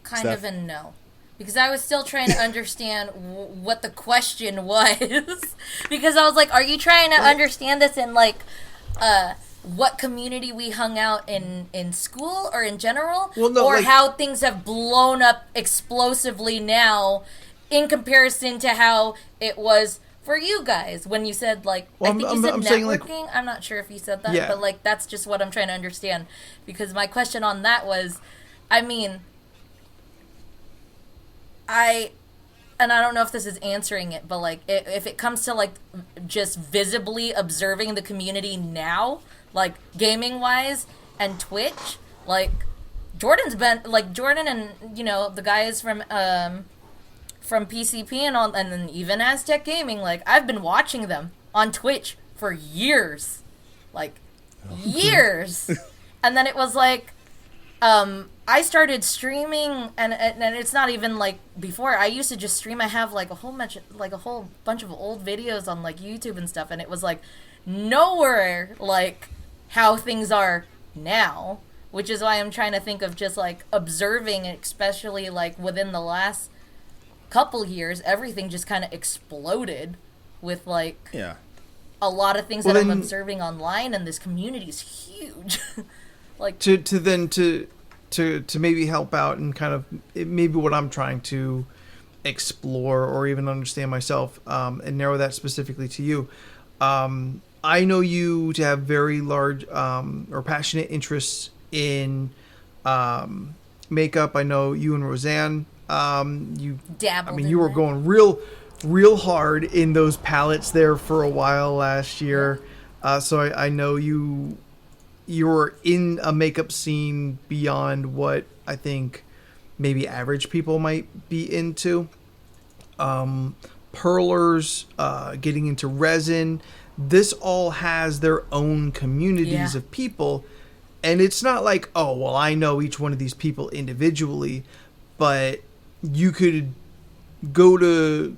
Kind Steph? of and no. Because I was still trying to understand what the question was. Because I was like, are you trying to understand this in, like, what community we hung out in school or in general? Well, no, or like, how things have blown up explosively now in comparison to how it was for you guys when you said, like, well, I think you said I'm networking. saying, like, I'm not sure if you said that, yeah. but, like, that's just what I'm trying to understand. Because my question on that was, I mean, and I don't know if this is answering it, but like if it comes to like just visibly observing the community now, like gaming wise and Twitch, like Jordan's been like Jordan and the guys from PCP and all, and then even Aztec Gaming, like I've been watching them on Twitch for years, like years, and then it was like I started streaming, and it's not even like before. I used to just stream. I have like a whole bunch of old videos on like YouTube and stuff, and it was like nowhere like how things are now, which is why I'm trying to think of just like observing, especially like within the last couple years, everything just kind of exploded with like a lot of things that I'm observing online, and this community is huge. Like to maybe help out and kind of maybe what I'm trying to explore or even understand myself, and narrow that specifically to you. I know you to have very large or passionate interests in makeup. I know you and Roseanne, you dabbled. I mean, you were going real hard in those palettes there for a while last year. So I know you're in a makeup scene beyond what I think maybe average people might be into. Pearlers, getting into resin. This all has their own communities of people. And it's not like, oh, well, I know each one of these people individually, but you could go to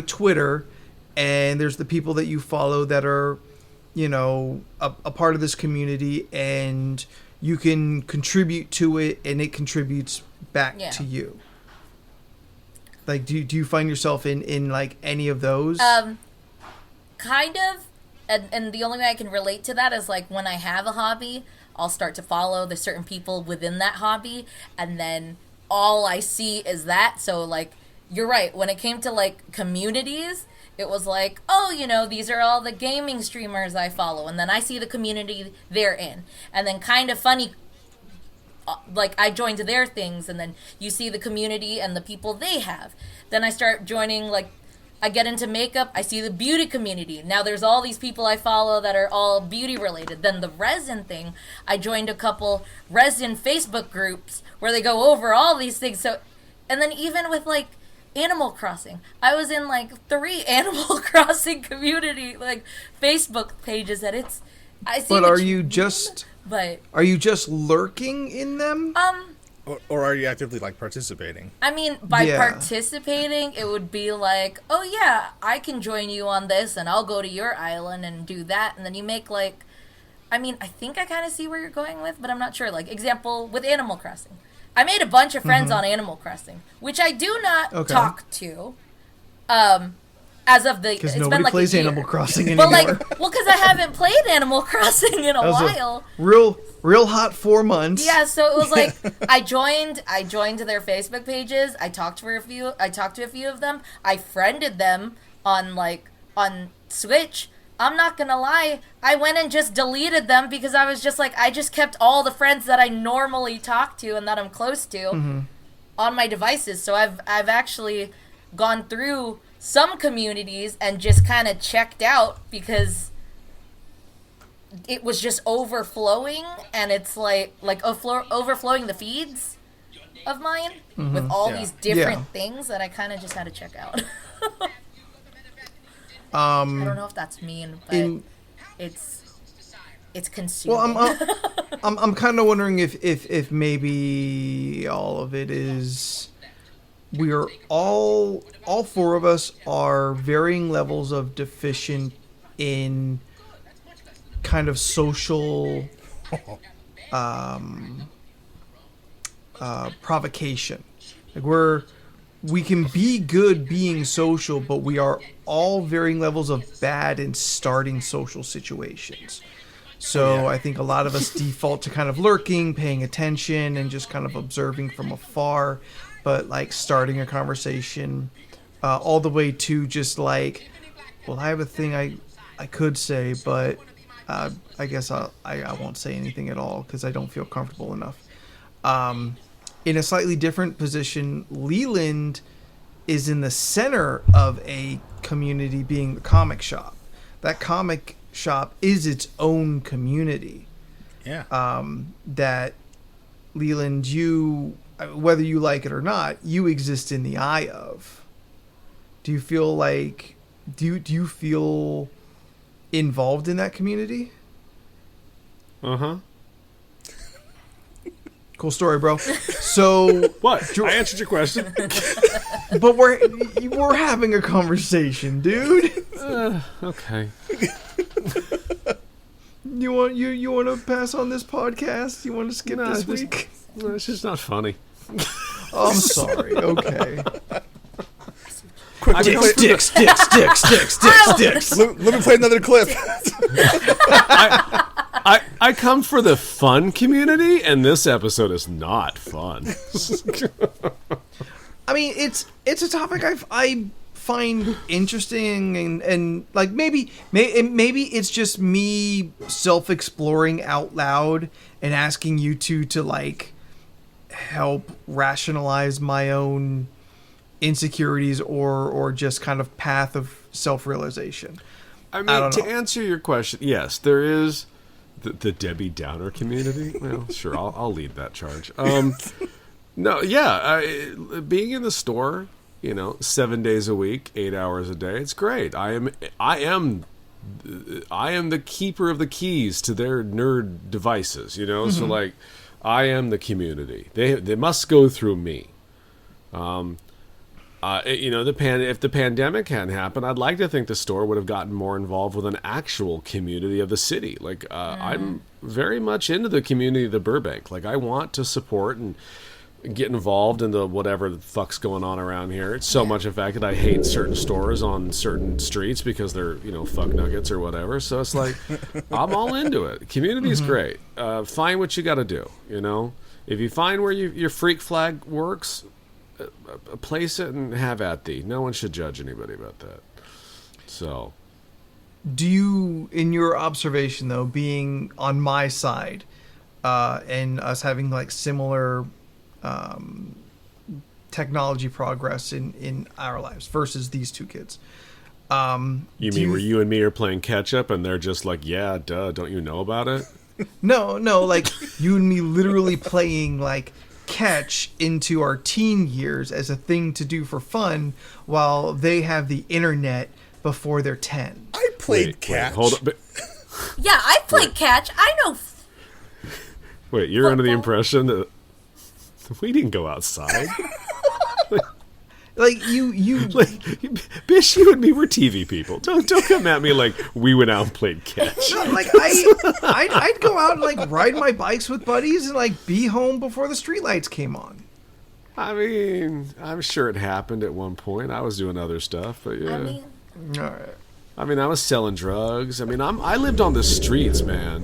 Twitter, and there's the people that you follow that are, a part of this community, and you can contribute to it, and it contributes back to you. Like, do you find yourself in like any of those? Kind of. And the only way I can relate to that is like when I have a hobby, I'll start to follow the certain people within that hobby, and then all I see is that. So like, you're right. When it came to like communities, it was like, oh, these are all the gaming streamers I follow. And then I see the community they're in. And then kind of funny, like I joined their things, and then you see the community and the people they have. Then I start joining, like, I get into makeup, I see the beauty community. Now there's all these people I follow that are all beauty related. Then the resin thing, I joined a couple resin Facebook groups where they go over all these things. So, and then even with like Animal Crossing, I was in like 3 Animal Crossing community like Facebook pages that it's. I see. But are you just lurking in them? Or are you actively like participating? I mean, by participating, it would be like, oh yeah, I can join you on this, and I'll go to your island and do that, and then you make like I mean, I think I kind of see where you're going with, but I'm not sure. Like, example, with Animal Crossing. I made a bunch of friends on Animal Crossing, which I do not talk to. As of the... Because it's nobody been like plays a year. Animal Crossing anymore. But like, well, because I haven't played Animal Crossing in a while. Real hot 4 months. Yeah, so it was like I joined their Facebook pages. I talked to a few of them. I friended them on Switch. I'm not gonna lie, I went and just deleted them because I was just like, I just kept all the friends that I normally talk to and that I'm close to on my devices. So I've actually gone through some communities and just kind of checked out because it was just overflowing, and it's like overflowing the feeds of mine with all these different things that I kind of just had to check out. I don't know if that's mean, but it's consuming. Well, I'm kind of wondering if maybe all of it is we're all 4 of us are varying levels of deficient in kind of social provocation. Like we can be good being social, but we are all varying levels of bad in starting social situations. So I think a lot of us default to kind of lurking, paying attention, and just kind of observing from afar. But like starting a conversation, all the way to just like, well, I have a thing I could say, but I guess I won't say anything at all because I don't feel comfortable enough. In a slightly different position, Leland is in the center of a community, being the comic shop. That comic shop is its own community. Yeah. That Leland, you, whether you like it or not, you exist in the eye of. Do you feel like, do you feel involved in that community? Uh-huh. Cool story, bro. So what? I answered your question. But we're having a conversation, dude. Okay. You want to pass on this podcast? You want to skip this week? No, it's just not funny. I'm sorry. Okay. Quick, Sticks. Let me play another clip. I come for the fun community, and this episode is not fun. I mean, it's a topic I find interesting, and like maybe it's just me self-exploring out loud and asking you two to like help rationalize my own insecurities or just kind of path of self-realization. I mean, to answer your question, yes, there is the Debbie Downer community. Well, sure, I'll lead that charge. No, yeah, being in the store, 7 days a week, 8 hours a day, it's great. I am the keeper of the keys to their nerd devices, So like, I am the community. They must go through me. If the pandemic hadn't happened, I'd like to think the store would have gotten more involved with an actual community of the city. Like, I'm very much into the community of the Burbank. Like, I want to support and get involved in the whatever the fuck's going on around here. It's so much in fact that I hate certain stores on certain streets because they're, fuck nuggets or whatever. So it's like, I'm all into it. Community is great. Find what you got to do, If you find where your freak flag works, place it and have at thee. No one should judge anybody about that. So, do you, in your observation though, being on my side, and us having like similar technology progress in our lives versus these two kids, you mean where you and me are playing catch up and they're just like, yeah, duh, don't you know about it? No, like you and me literally playing like catch into our teen years as a thing to do for fun while they have the internet before they're 10. I played catch. Hold up. Yeah, I played catch. I know. Wait, you're under the impression that we didn't go outside? Like you Like, Bish, you and me were TV people. Don't come at me like we went out and played catch. No, like I'd go out and like ride my bikes with buddies and like be home before the streetlights came on. I mean, I'm sure it happened at one point. I was doing other stuff, but yeah. I mean, All right. I mean, I was selling drugs. I mean, I lived on the streets, man.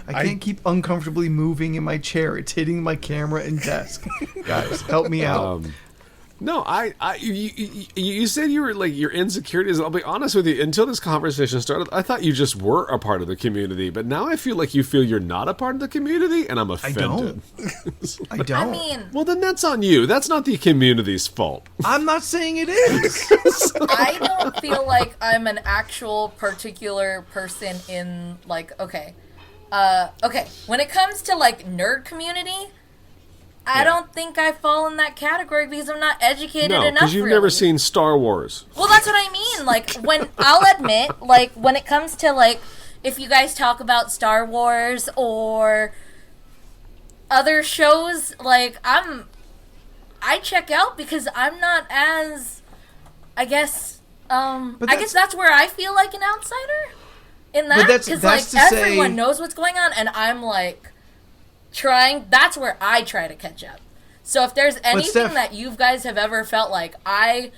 I can't keep uncomfortably moving in my chair. It's hitting my camera and desk. Guys, help me out. No, you said you were like your insecurities. I'll be honest with you. Until this conversation started, I thought you just were a part of the community. But now I feel like you feel you're not a part of the community, and I'm offended. I don't. I mean, Well, then that's on you. That's not the community's fault. I'm not saying it is. I don't feel like I'm an actual particular person in like okay. When it comes to like nerd community, I don't think I fall in that category because I'm not educated No, enough. because you've really. never seen Star Wars. Well, that's what I mean. Like when I'll admit, like when it comes to like if you guys talk about Star Wars or other shows, like I check out because I'm not as I guess I guess that's where I feel like an outsider in that because like everyone knows what's going on and I'm like that's where I try to catch up. So if there's anything that you guys have ever felt like I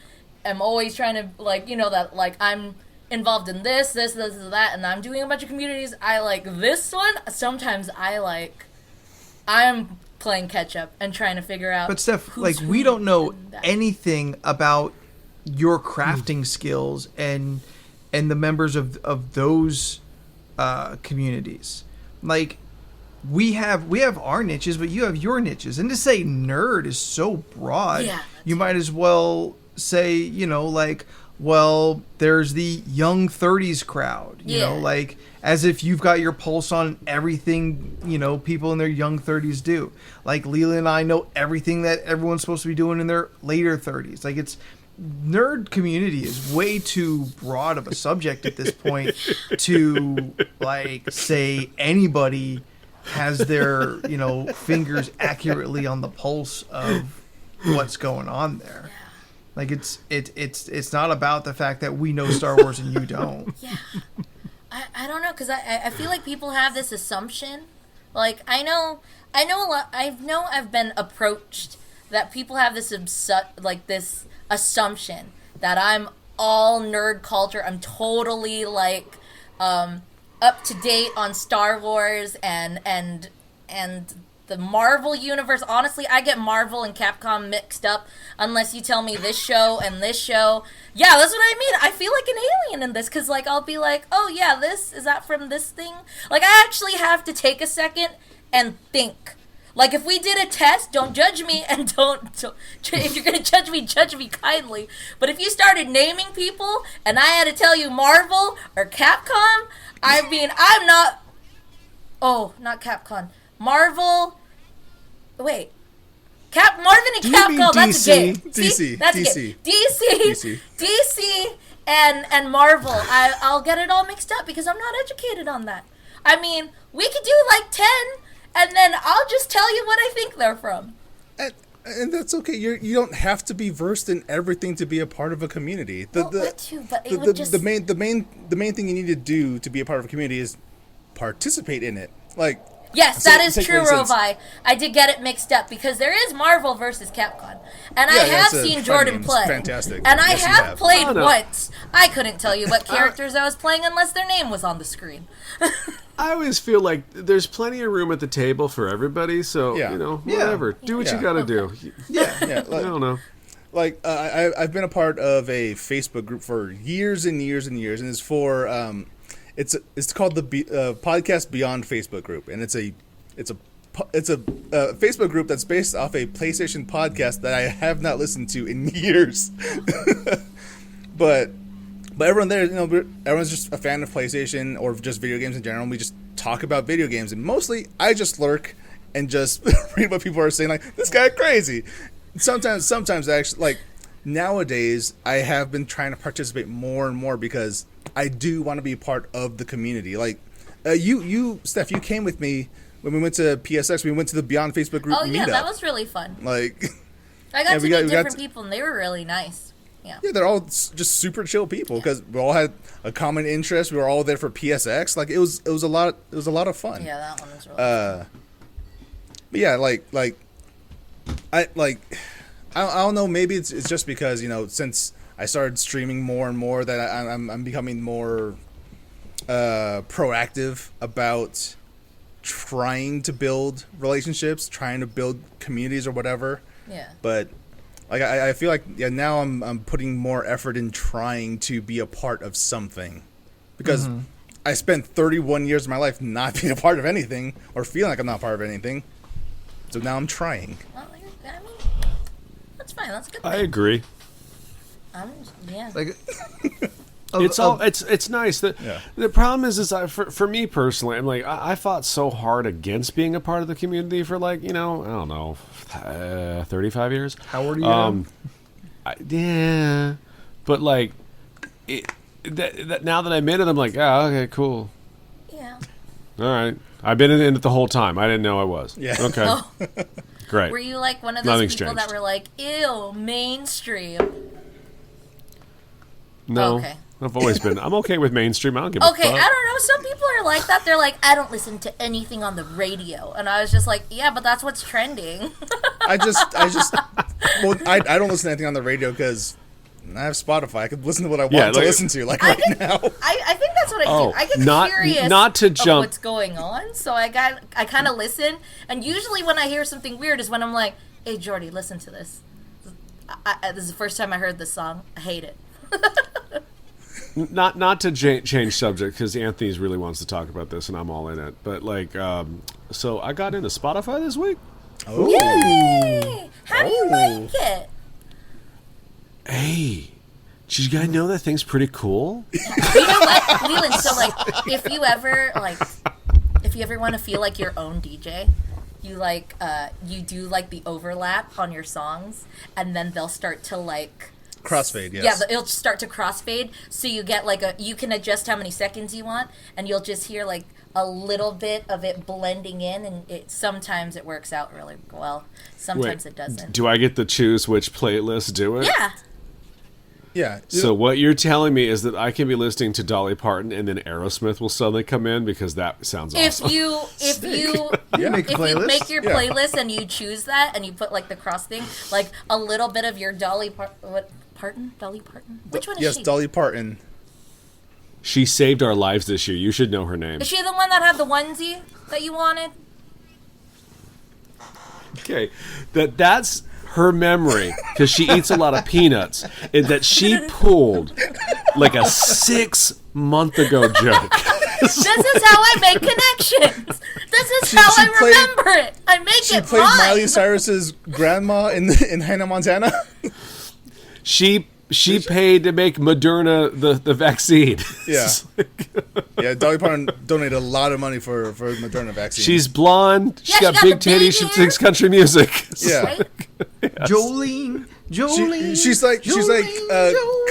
am always trying to like, you know, that like I'm involved in this, that, and I'm doing a bunch of communities, I like this one. Sometimes I'm playing catch up and trying to figure out. But Steph, like we don't know anything about your crafting skills and the members of those communities. Like we have our niches, but you have your niches. And to say nerd is so broad, you might as well say, you know, like, well, there's the young 30s crowd, you know, like as if you've got your pulse on everything, you know, people in their young 30s do. Like Leela and I know everything that everyone's supposed to be doing in their later 30s. Like it's nerd community is way too broad of a subject at this point to like say anybody has their, you know, fingers accurately on the pulse of what's going on there. Like it's not about the fact that we know Star Wars and you don't. Yeah. I don't know, because I feel like people have this assumption. Like, I know a lot, I've been approached that people have this this assumption that I'm all nerd culture. I'm totally, like, up to date on Star Wars and the Marvel universe. Honestly, I get Marvel and Capcom mixed up unless you tell me this show and this show. Yeah, that's what I mean. I feel like an alien in this because, like, I'll be like, oh, yeah, is that from this thing? Like, I actually have to take a second and think. Like, if we did a test, don't judge me and don't if you're going to judge me kindly. But if you started naming people and I had to tell you Marvel or Capcom, I mean, I'm not... Oh, not Capcom. Marvel... Wait. Marvin and Capcom, that's a game. DC. That's a game. DC, and Marvel. I'll get it all mixed up because I'm not educated on that. I mean, we could do like 10, and then I'll just tell you what I think they're from. And that's okay. You don't have to be versed in everything to be a part of a community. The main thing you need to do to be a part of a community is participate in it. Like, yes, that is true, Rovi. I did get it mixed up because there is Marvel versus Capcom, and I have seen Jordan play. Fantastic. And I have played once. I couldn't tell you what characters I was playing unless their name was on the screen. I always feel like there's plenty of room at the table for everybody, so, you know, whatever. Do what you gotta do. Yeah. Like, I don't know. Like, I've been a part of a Facebook group for years and years and years, and it's for, it's called the Podcast Beyond Facebook group, and it's a Facebook group that's based off a PlayStation podcast that I have not listened to in years. But everyone there, you know, everyone's just a fan of PlayStation or just video games in general. And we just talk about video games, and mostly I just lurk and just read what people are saying. Like, this guy crazy. Sometimes actually, like, nowadays I have been trying to participate more and more because I do want to be part of the community. Like, you Steph, you came with me when we went to PSX, we went to the Beyond Facebook group Oh yeah, meetup. that was really fun. Like, I got Yeah, to we meet got- we got different to- people, and they were really nice. Yeah. yeah, they're all just super chill people because we all had a common interest. We were all there for PSX. Like, it was a lot of fun. Yeah, that one was really fun. But yeah, I don't know. Maybe it's just because since I started streaming more and more that I'm becoming more proactive about trying to build relationships, trying to build communities or whatever. Yeah. But like I feel like now I'm putting more effort in trying to be a part of something because I spent 31 years of my life not being a part of anything or feeling like I'm not part of anything. So now I'm trying. Well, I mean, that's fine. That's a good. I Thing. agree. Yeah. Like, It's nice that Yeah. the problem is for me personally, I'm like I fought so hard against being a part of the community for I don't know 35 years. how old are you now? Yeah, but now that I'm in it, I'm like, okay, cool, Yeah. all right. I've been in it the whole time. I didn't know I was. Yeah. Okay. Oh, Great. were you like one of those Nothing's people that changed. were like, "Ew, mainstream"? No. Okay. I've always been. I'm okay with mainstream. I don't give Okay, a I fuck. don't know. Some people are like that. They're like, "I don't listen to anything on the radio," and I was just like, "Yeah, but that's what's trending." I don't listen to anything on the radio because I have Spotify. I could listen to what I want to listen to right now. I think that's what I Oh, do. I get not- curious not to of jump- what's going on, so I kind of listen. And usually when I hear something weird is when I'm like, "Hey, Jordy, listen to this. This is the first time I heard this song. I hate it." Not to change subject because Anthony really wants to talk about this and I'm all in it. But so I got into Spotify this week. Yay! How do you like it? Hey, did you guys know that thing's pretty cool? You know what, Leland? So if you ever want to feel like your own DJ, you you do the overlap on your songs, and then they'll start to Crossfade, yes. Yeah, it'll start to crossfade, so you get you can adjust how many seconds you want, and you'll just hear a little bit of it blending in, and sometimes it works out really well. Sometimes it doesn't. Do I get to choose which playlist do it? Yeah. Yeah. So what you're telling me is that I can be listening to Dolly Parton and then Aerosmith will suddenly come in because that sounds awesome. If you make a if you playlist. make your playlist and you choose that and you put the cross thing, a little bit of your Dolly Parton? Which one is Yes, she? Dolly Parton. She saved our lives this year. You should know her name. Is she the one that had the onesie that you wanted? Okay, that's her memory because she eats a lot of peanuts. And that she pulled a 6-month ago joke. This is how I make connections. This is how she I played- remember it. I make She it played mine. Miley Cyrus's grandma in Hannah Montana. She paid to make Moderna the vaccine. Yeah. Yeah, Dolly Parton donated a lot of money for the Moderna vaccine. She's blonde. She's Yeah, got she got big the big titties. She hair. sings country music. yeah. Right? Jolene. She's like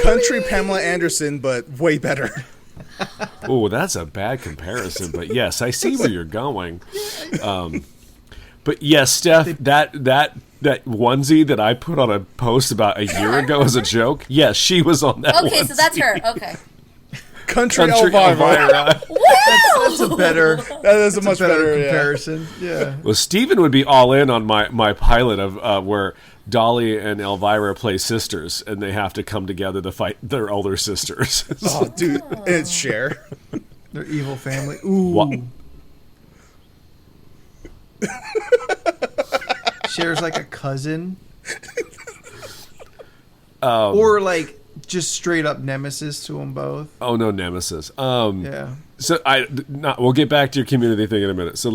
country Pamela Anderson, but way better. Oh, that's a bad comparison, but yes, I see where you're going. But yes, Steph, that onesie that I put on a post about a year ago as a joke, yes, she was on that. Okay, so onesie. that's her. Okay. Country Country Elvira. Elvira. That's a better. That is a That's much better comparison. Yeah. Well, Steven would be all in on my pilot of where Dolly and Elvira play sisters, and they have to come together to fight their older sisters. Oh, dude, and it's Cher. Their evil family. Ooh. What? Cher's like a cousin. Or just straight up nemesis to them both. Oh no, Nemesis. Yeah. So we'll get back to your community thing in a minute. So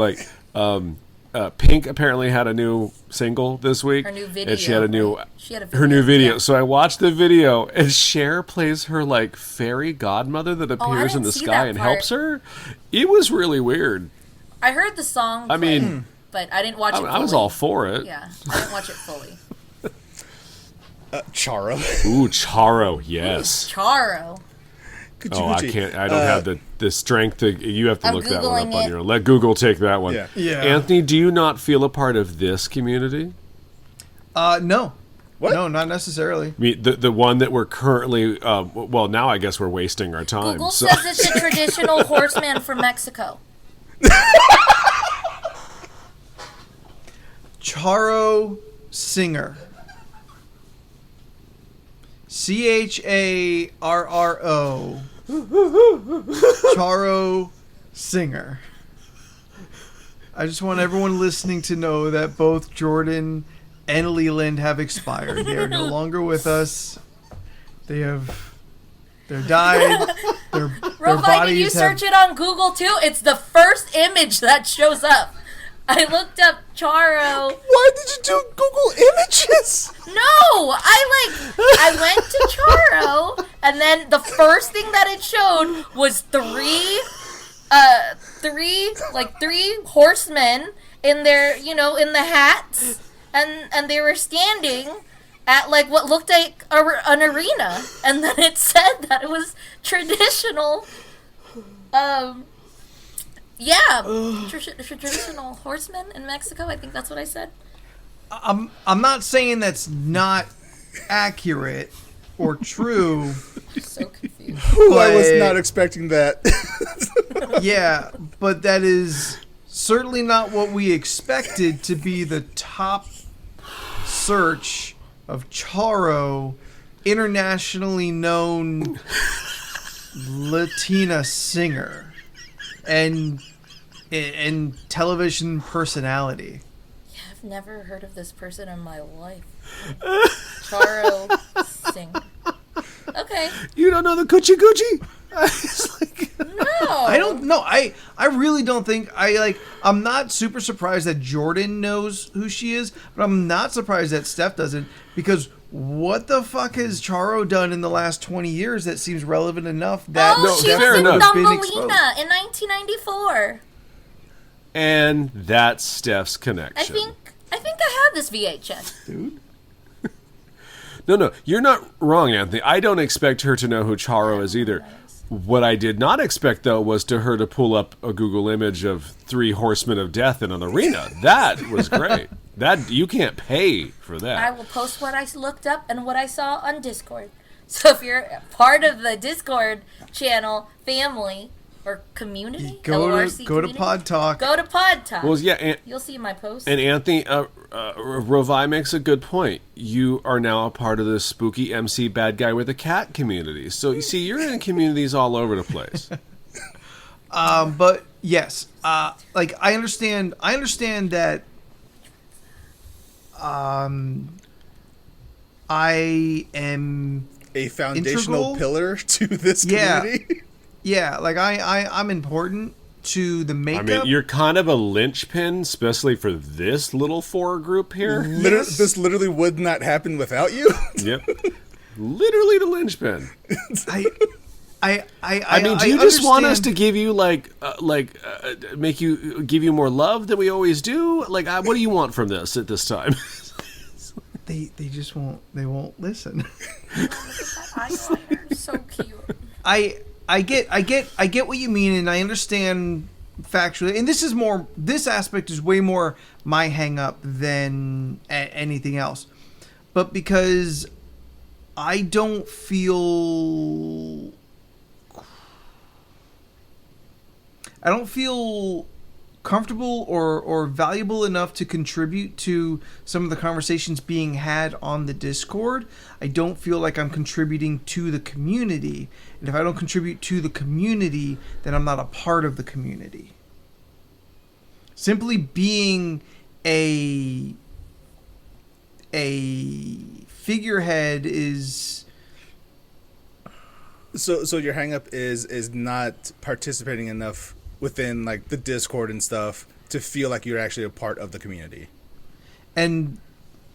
Pink apparently had a new single this week. Her new video. And she had a new right? She had a her new video. Yeah. So I watched the video and Cher plays her fairy godmother that appears in didn't the see sky that and part. helps her. It was really weird. I heard the song. I play, mean, but I didn't watch it fully. I was all for it. Yeah, I didn't watch it fully. Charo. Ooh, Charo, yes. Charo. Oh, I can't. I don't have the strength to. You have to I'm look that one up Googling on it. your own. Let Google take that one. Yeah. Anthony, do you not feel a part of this community? No. What? No, not necessarily. I mean, the one that we're currently. Well, now I guess we're wasting our time. Google so. says it's a traditional horseman from Mexico. Charo Singer. Charro. Charo Singer. I just want everyone listening to know that both Jordan and Leland have expired. They are no longer with us. They're died. Their Rovi, did you bodies search have... it on Google too? It's the first image that shows up. I looked up Charo. Why did you do Google Images? No, I went to Charo, and then the first thing that it showed was three horsemen in their, in the hats, and they were standing at like what looked like an arena, and then it said that it was traditional. Traditional horsemen in Mexico. I think that's what I said. I'm not saying that's not accurate or true. I'm so confused. I was not expecting that. Yeah, but that is certainly not what we expected to be the top search of Charo, internationally known Latina singer and television personality. Yeah, I've never heard of this person in my life. Charo singer. Okay. You don't know the Coochie Coochie? It's like, No. I don't know. I really don't think I'm not super surprised that Jordan knows who she is, but I'm not surprised that Steph doesn't, because what the fuck has Charo done in the last 20 years that seems relevant enough that Oh, she fair was in enough. Thumbelina in 1994. and that's Steph's connection. I think I have this VHS. dude. No, you're not wrong, Anthony. I don't expect her to know who Charo is either. What I did not expect, though, was her to pull up a Google image of 3 horsemen of death in an arena. That was great. That you can't pay for that. I will post what I looked up and what I saw on Discord. So if you're part of the Discord channel family or community, Go LoRC to community, Pod Talk. Go to Pod Talk. Well, yeah, You'll see my post. and Anthony, Rovi makes a good point. You are now a part of the spooky MC bad guy with a cat community. So you see, you're in communities all over the place. But yes, I understand that. I am A foundational integral? pillar to this Yeah. community. Yeah, I'm important to the makeup. I mean, you're kind of a linchpin, especially for this little 4 group here. Yes. This literally would not happen without you. Yep. Literally the linchpin. I mean, do you just want us to understand- give you make you give you more love than we always do? Like, what do you want from this at this time? They just won't. They won't listen. Eyeliner, so cute. I get what you mean, and I understand factually. And this aspect is way more my hang up than anything else. But because I don't feel comfortable or valuable enough to contribute to some of the conversations being had on the Discord. I don't feel like I'm contributing to the community. And if I don't contribute to the community, then I'm not a part of the community. Simply being a figurehead is... So your hang up is not participating enough within like the Discord and stuff to feel like you're actually a part of the community. And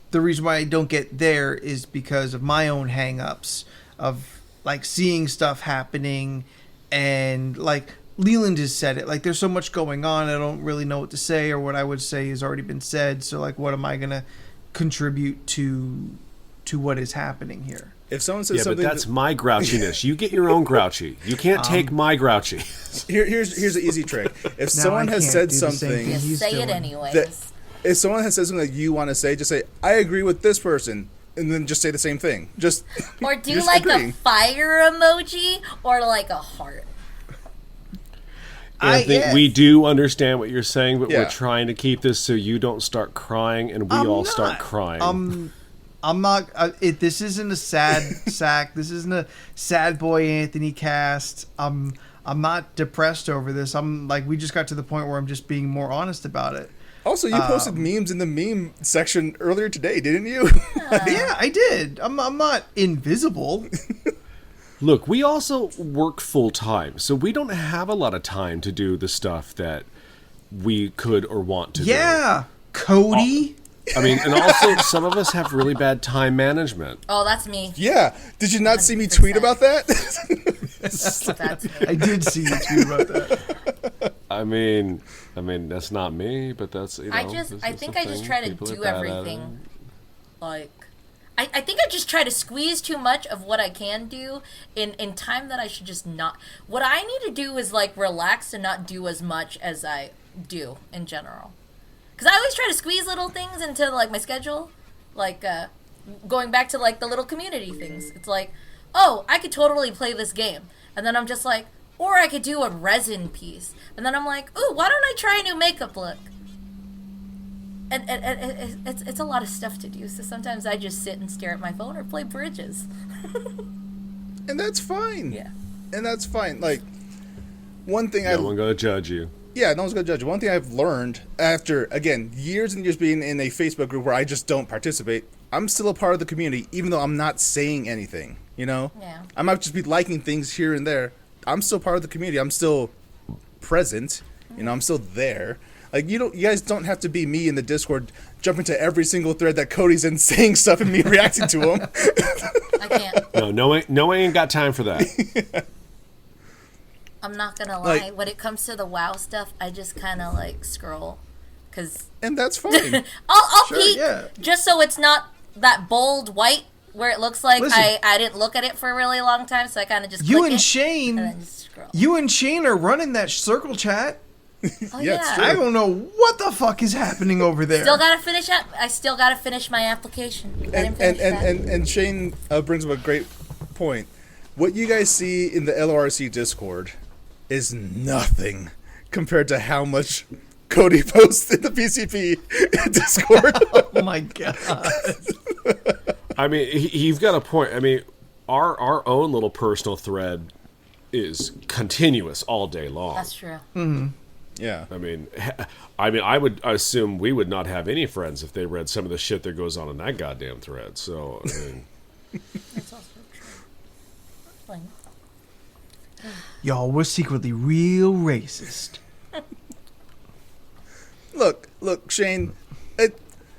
the reason why I don't get there is because of my own hang-ups of like seeing stuff happening, and like Leland has said it, like there's so much going on, I don't really know what to say, or what I would say has already been said, so like what am I gonna contribute to to what is happening here. If someone says Yeah, something, but that's my grouchiness. You get your own grouchy. You can't take my grouchy. here's an easy trick. If someone I has can't said do the same something, thing Just he's say it doing. anyways. if someone has said something that you want to say, just say, I agree with this person, and then just say the same thing. Just Or do just like agreeing. a fire emoji or like a heart. Anthony, we do understand what you're saying, but Yeah. we're trying to keep this so you don't start crying and we all start crying. I'm not. This isn't a sad sack. This isn't a sad boy Anthony cast. I'm not depressed over this. I'm like, we just got to the point where I'm just being more honest about it. Also, you posted memes in the meme section earlier today, didn't you? Yeah, I did. I'm not invisible. Look, we also work full time, so we don't have a lot of time to do the stuff that we could or want to do. Yeah, Cody. I mean, and also some of us have really bad time management. Oh, that's me. Yeah. Did you not see me tweet about that? That's me. I did see you tweet about that. I mean, that's not me, but that's, you know. I think I just try to do everything. Like, I think I just try to squeeze too much of what I can do in time that I should just not. What I need to do is, like, relax and not do as much as I do in general. Because I always try to squeeze little things into, like, my schedule. Like, going back to, like, the little community things. It's like, oh, I could totally play this game. And then I'm just like, or I could do a resin piece. And then I'm like, ooh, why don't I try a new makeup look? And it's a lot of stuff to do. So sometimes I just sit and stare at my phone or play bridges. And that's fine. Yeah. And that's fine. Like, one thing No one gonna judge you. Yeah, no one's going to judge. One thing I've learned after, again, years and years being in a Facebook group where I just don't participate, I'm still a part of the community, even though I'm not saying anything, you know? Yeah. I might just be liking things here and there. I'm still part of the community. I'm still present. You know, I'm still there. Like, you guys don't have to be me in the Discord jumping to every single thread that Cody's in saying stuff and me reacting to him. I can't. No one ain't got time for that. I'm not going to lie. Like- When it comes to the WoW stuff, I just kind of, like, scroll. Because And that's fine. I'll Sure, peek yeah. just so it's not that bold white where it looks like Listen. I didn't look at it for a really long time, so I kind of just You click and it Shane, and then just scroll. you and Shane are running that circle chat. Oh, Yeah, it's yeah. true. I don't know what the fuck is happening over there. I still gotta finish my application. I didn't finish that. And Shane brings up a great point. What you guys see in the LRC Discord is nothing compared to how much Cody posts in the PCP Discord. Oh my god. I mean, you've got a point. I mean, our own little personal thread is continuous all day long. That's true. Yeah. I mean, I would assume we would not have any friends if they read some of the shit that goes on in that goddamn thread. So, I mean, That's also true. Like, Y'all, we're secretly real racist. Look, Shane,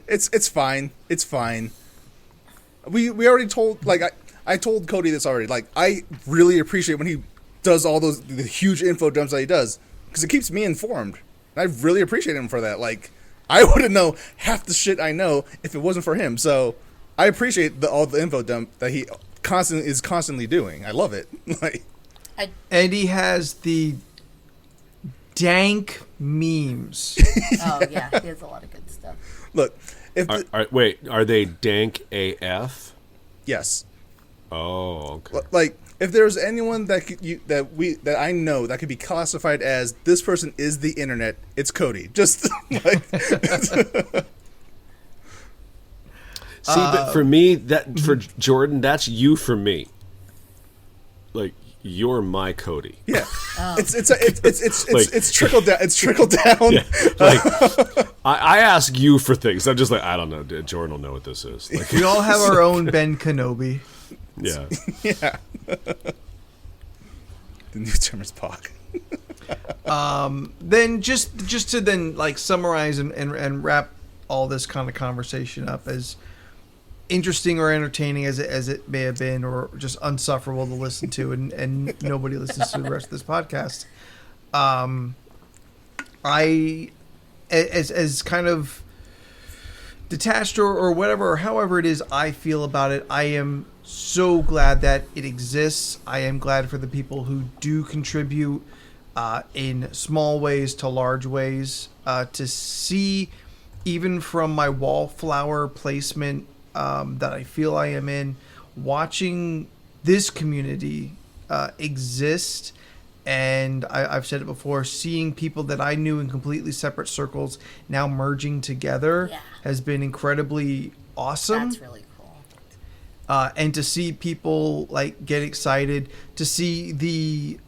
it's fine. It's fine. We already told, like, I told Cody this already. Like, I really appreciate when he does all the huge info dumps that he does, because it keeps me informed. And I really appreciate him for that. Like, I wouldn't know half the shit I know if it wasn't for him. So I appreciate all the info dump that he constantly doing. I love it. Like, And he has the dank memes. oh yeah, he has a lot of good stuff. look, if the, wait, are they dank AF? yes, Oh, okay. like, if there's anyone that I know that could be classified as this person is the internet, it's Cody. Just like, See, but for me, for Jordan, that's you for me. Like, you're my Cody. yeah, Oh. it's trickled down. It's trickled down. Yeah, like I ask you for things. I'm just like, I don't know. Jordan will know what this is. Like, We all have our own Ben Kenobi. yeah. Yeah. The new term is POC. Then just to then like summarize and wrap all this kind of conversation up, as interesting or entertaining as it may have been, or just unsufferable to listen to, and nobody listens to the rest of this podcast. I as kind of detached or whatever, or however it is I feel about it, I am so glad that it exists. I am glad for the people who do contribute in small ways to large ways. To see, even from my wallflower placement that I feel I am in, watching this community exist. And I've said it before, seeing people that I knew in completely separate circles now merging together has been incredibly awesome. That's really cool. And to see people like get excited, to see the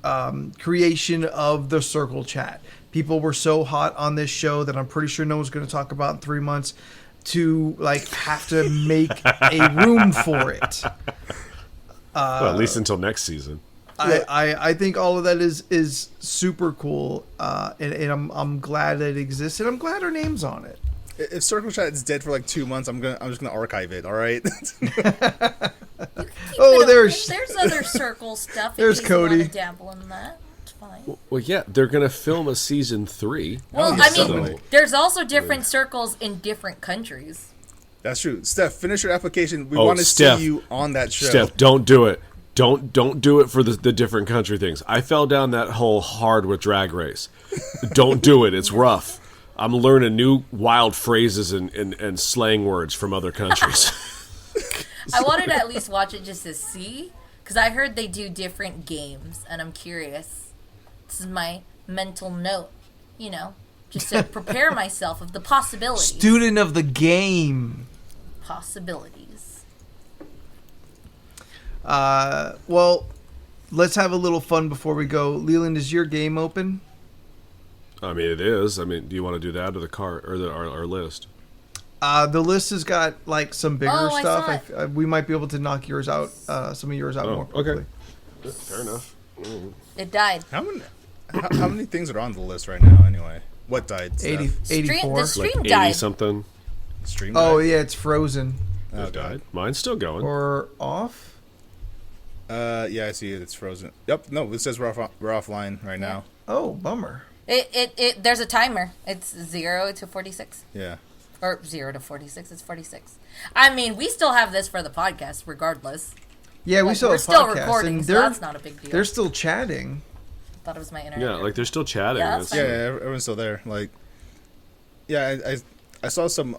creation of the circle chat. People were so hot on this show that I'm pretty sure no one's going to talk about in 3 months, to like have to make a room for it. Well, at least until next season. I think all of that is super cool, and I'm glad that it exists, and I'm glad our name's on it. If Circle Chat is dead for like 2 months, I'm just gonna archive it. All right. There's other circle stuff. There's if Cody. You want to dabble in that. It's fine. Well, yeah, they're gonna film a season 3. Well, yeah, I mean, so- there's also different circles in different countries. That's true. Steph, finish your application. We Oh, want to Steph. see you on that show. Steph, don't do it. Don't do it for the different country things. I fell down that hole hard with Drag Race. Don't do it. It's rough. I'm learning new wild phrases and slang words from other countries. I wanted to at least watch it just to see, because I heard they do different games, and I'm curious. This is my mental note, just to prepare myself of the possibilities. student of the game. Possibilities. Well, let's have a little fun before we go. Leland, is your game open? I mean, it is. I mean, do you want to do that or the car or our list? The list has got like some bigger Oh, I stuff. saw We might be able to knock yours out, some of yours out more quickly. Okay. Fair enough. It died. How many things are on the list right now? Anyway, what died? Steph? 84. The stream Like 80 died. something. Stream. Oh died? yeah, it's frozen It died. Mine's still going. or off. Yeah, I see it. It's frozen. Yep. No, it says we're offline right now. Oh, bummer. It there's a timer. It's 0 to 46. Yeah. Or 0 to 46. It's 46. I mean, we still have this for the podcast, regardless. Yeah, we Like, still we're have still podcasts, recording, and so that's not a big deal. they're still chatting. Thought it was my internet. Yeah, like they're still chatting. Yeah, that's It's- fine. Yeah, everyone's still there. Like, yeah, I saw some,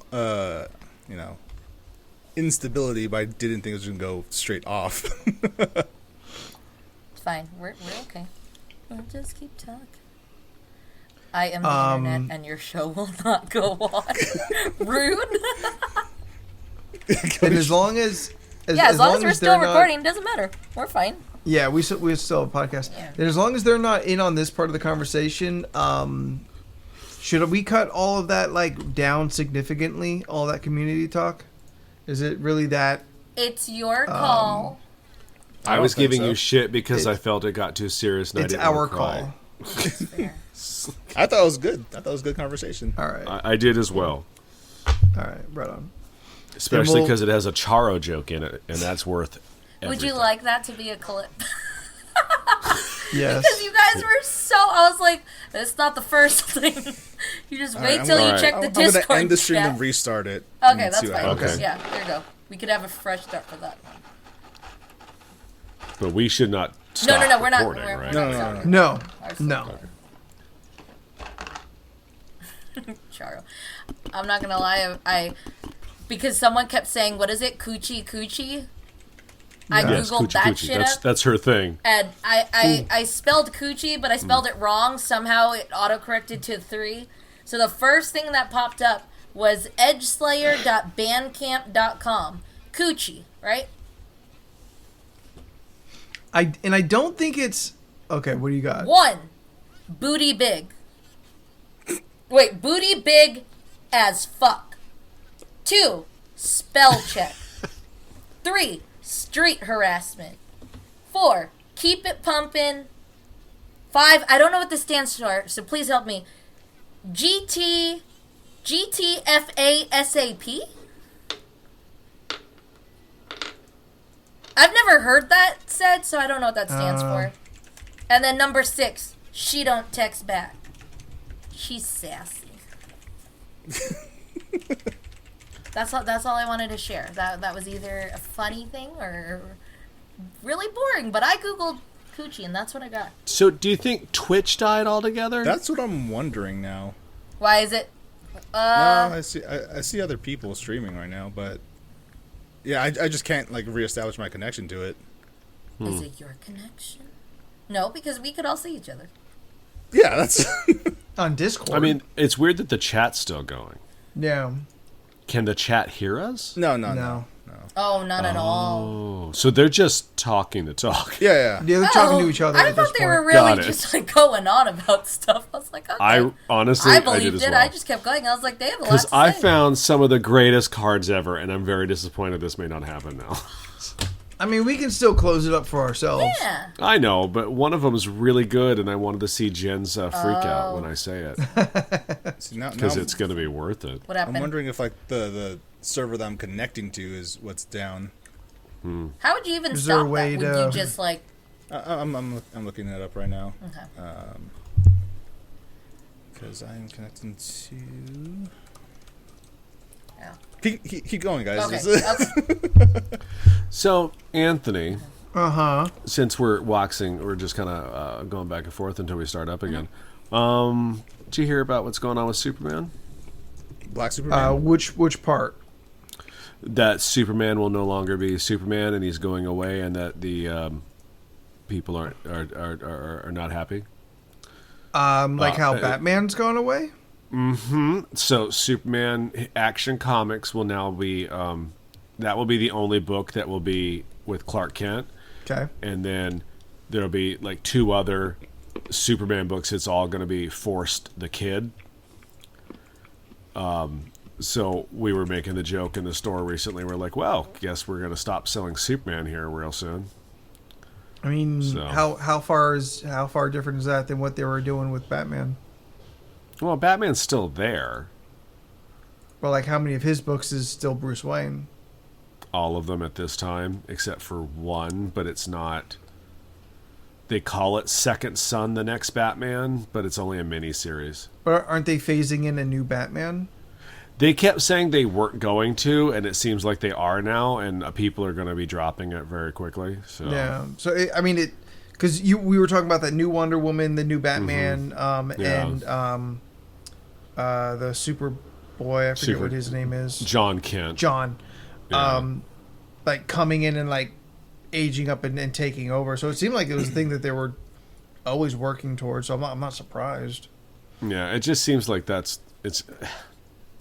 instability, but I didn't think it was gonna go straight off. It's fine. We're okay. We'll just keep talking. I am the internet, and your show will not go on. Rude. And as long as As long as we're still they're not- recording, doesn't matter. We're fine. Yeah, we still have a podcast. Yeah. And as long as they're not in on this part of the conversation, should we cut all of that like down significantly? All that community talk? Is it really that? It's your call. I don't was think giving so. you shit because I felt it got too serious and I It's didn't our wanna cry. call. Fair. I thought it was good. I thought it was a good conversation. All right, I did as well. all right, right on. Especially we'll- because it has a Charo joke in it, and that's worth Would you everything. like that to be a clip? Yes. Because you guys were so. I was like, that's not the first thing. You just wait I'm till gonna- you check the I'm Discord gonna end the stream chat. and restart it. Okay, and that's see what fine. happens. Okay. Yeah, there you go. We could have a fresh start for that one. But we should not stop No, we're not. recording, We're right? not No. stopping. No, Ours- no. Charo. I'm not gonna lie. I because someone kept saying, "What is it? Coochie coochie." I Yes, googled coochie that coochie. shit up, That's her thing. and I spelled coochie, but I spelled it wrong. Somehow it autocorrected to 3. So the first thing that popped up was edgeslayer.bandcamp.com. Coochie, right? I don't think it's okay. What do you got? 1, booty big. Wait, booty big as fuck. 2, spell check. 3, street harassment. 4, keep it pumping. 5, I don't know what this stands for, so please help me. GTFASAP? I've never heard that said, so I don't know what that stands for. And then number 6, she don't text back. She's sassy. That's all I wanted to share. That was either a funny thing or really boring. But I googled coochie and that's what I got. So, do you think Twitch died altogether? That's what I'm wondering now. Why is it? No, I see other people streaming right now, but yeah, I just can't like reestablish my connection to it. Is it your connection? No, because we could all see each other. Yeah, that's On Discord. I mean, it's weird that the chat's still going. yeah. Can the chat hear us? no. Oh, not at all. Oh, so they're just talking to talk. Yeah. Yeah, they're talking to each other I at this thought they point. were really Got it. just like going on about stuff. I was like, okay. I honestly, I I did believed as it. well. I just kept going. I was like, they have a lot Because to I say. found some of the greatest cards ever, and I'm very disappointed this may not happen now. I mean, we can still close it up for ourselves. Yeah. I know, but one of them is really good, and I wanted to see Jen's freak out when I say it. See, now Because it's going to be worth it. What I'm happened? wondering if like the server that I'm connecting to is what's down. How would you even Is there a stop way that? Would to- you just like? I'm looking that up right now. Okay. Because I'm connecting to. Yeah. Keep going, guys. Okay. Okay. So, Anthony, Uh-huh. since we're just kind of going back and forth until we start up again. Did you hear about what's going on with Superman? Black Superman. Which part? That Superman will no longer be Superman, and he's going away, and that the people are not happy. Like how Batman's gone away? So Superman Action Comics will now be that will be the only book that will be with Clark Kent, Okay. and then there'll be like 2 other Superman books. It's all going to be Forced the Kid. So we were making the joke in the store recently. We're like, well, guess we're going to stop selling Superman here real soon. I mean, So- how far different is that than what they were doing with Batman? Well, Batman's still there. Well, like how many of his books is still Bruce Wayne? All of them at this time, except for one, but it's not. They call it Second Son, the next Batman, but it's only a miniseries. But aren't they phasing in a new Batman? They kept saying they weren't going to, and it seems like they are now, and people are going to be dropping it very quickly. So Yeah. So because we were talking about that new Wonder Woman, the new Batman, Yeah. and the Superboy. I forget what his name is. John Kent. John. Yeah. Like coming in and like aging up and taking over. So it seemed like it was a thing that they were always working towards. So I'm not surprised. Yeah, it just seems like it's.